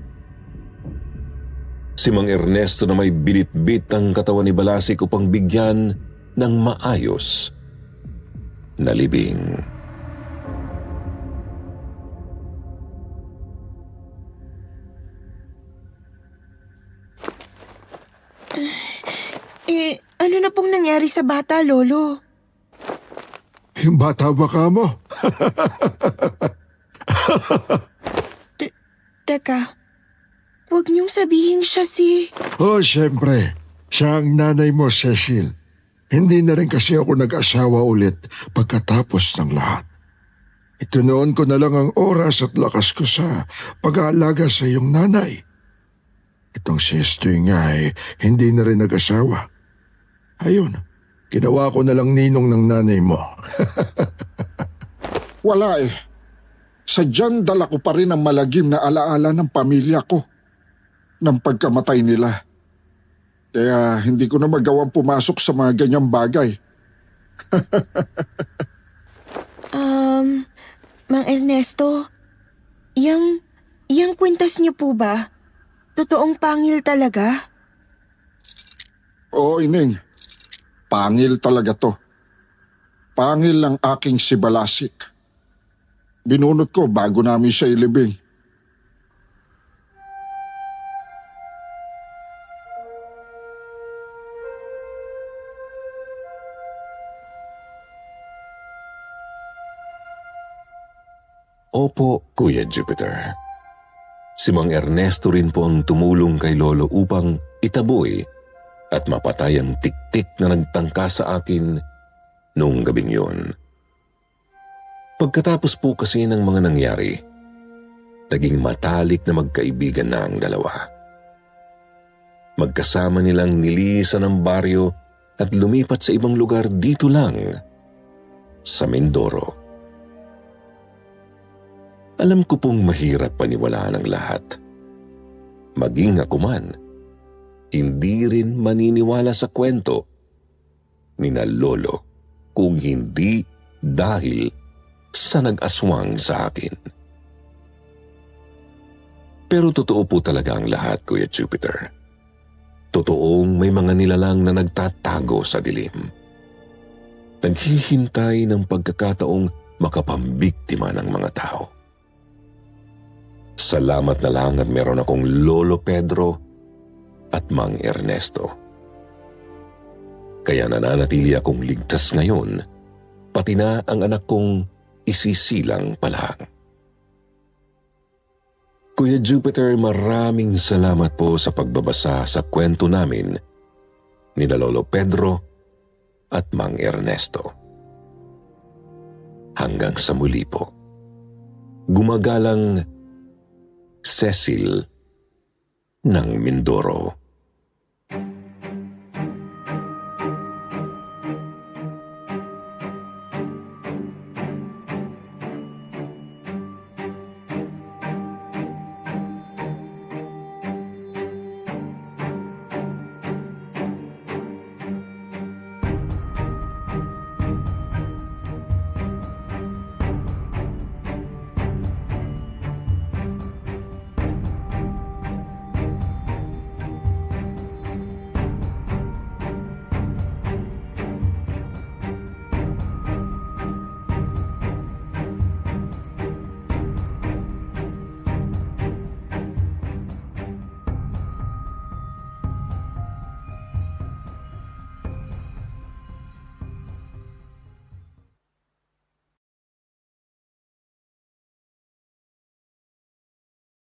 Si Mang Ernesto na may binitbit ang katawan ni Balasik upang bigyan ng maayos na libing. Ano na pong nangyari sa bata, Lolo? Yung bata ba ka mo? Teka, huwag niyong sabihin siya si... Oh, syempre. Siya ang nanay mo, Cecil. Hindi na rin kasi ako nag-asawa ulit pagkatapos ng lahat. Itunoon ko na lang ang oras at lakas ko sa pag-aalaga sa iyong nanay. Itong si Estoy nga hindi na rin nag-asawa. Ayun, ginawa ko na lang ninong ng nanay mo. Wala eh. Sadyang dala ko pa rin ang malagim na alaala ng pamilya ko ng pagkamatay nila. Kaya hindi ko na magawang pumasok sa mga ganyang bagay. Mang Ernesto, yang kwintas niyo po ba? Totoong pangil talaga? Oo, Ining. Pangil talaga to. Pangil ang aking si Balasik. Binunot ko bago namin siya ilibing. Opo, Kuya Jupiter. Si Mang Ernesto rin po ang tumulong kay Lolo upang itaboy at mapatay ang tiktik na nagtangka sa akin noong gabing yun. Pagkatapos po kasi ng mga nangyari, naging matalik na magkaibigan na ang dalawa. Magkasama nilang nilisan ang baryo at lumipat sa ibang lugar dito lang sa Mindoro. Alam ko pong mahirap paniwalaan ang lahat. Maging ako man, hindi rin maniniwala sa kwento ni na Lolo kung hindi dahil sa nag-aswang sa akin. Pero totoo po talaga ang lahat, Kuya Jupiter. Totoong may mga nilalang na nagtatago sa dilim. Naghihintay ng pagkakataong makapambiktima ng mga tao. Salamat na lang at meron akong Lolo Pedro at Mang Ernesto. Kaya nananatili akong ligtas ngayon, pati na ang anak kong isisilang pa lang. Kuya Jupiter, maraming salamat po sa pagbabasa sa kwento namin ni Lolo Pedro at Mang Ernesto. Hanggang sa muli po. Gumagalang Cecil ng Mindoro.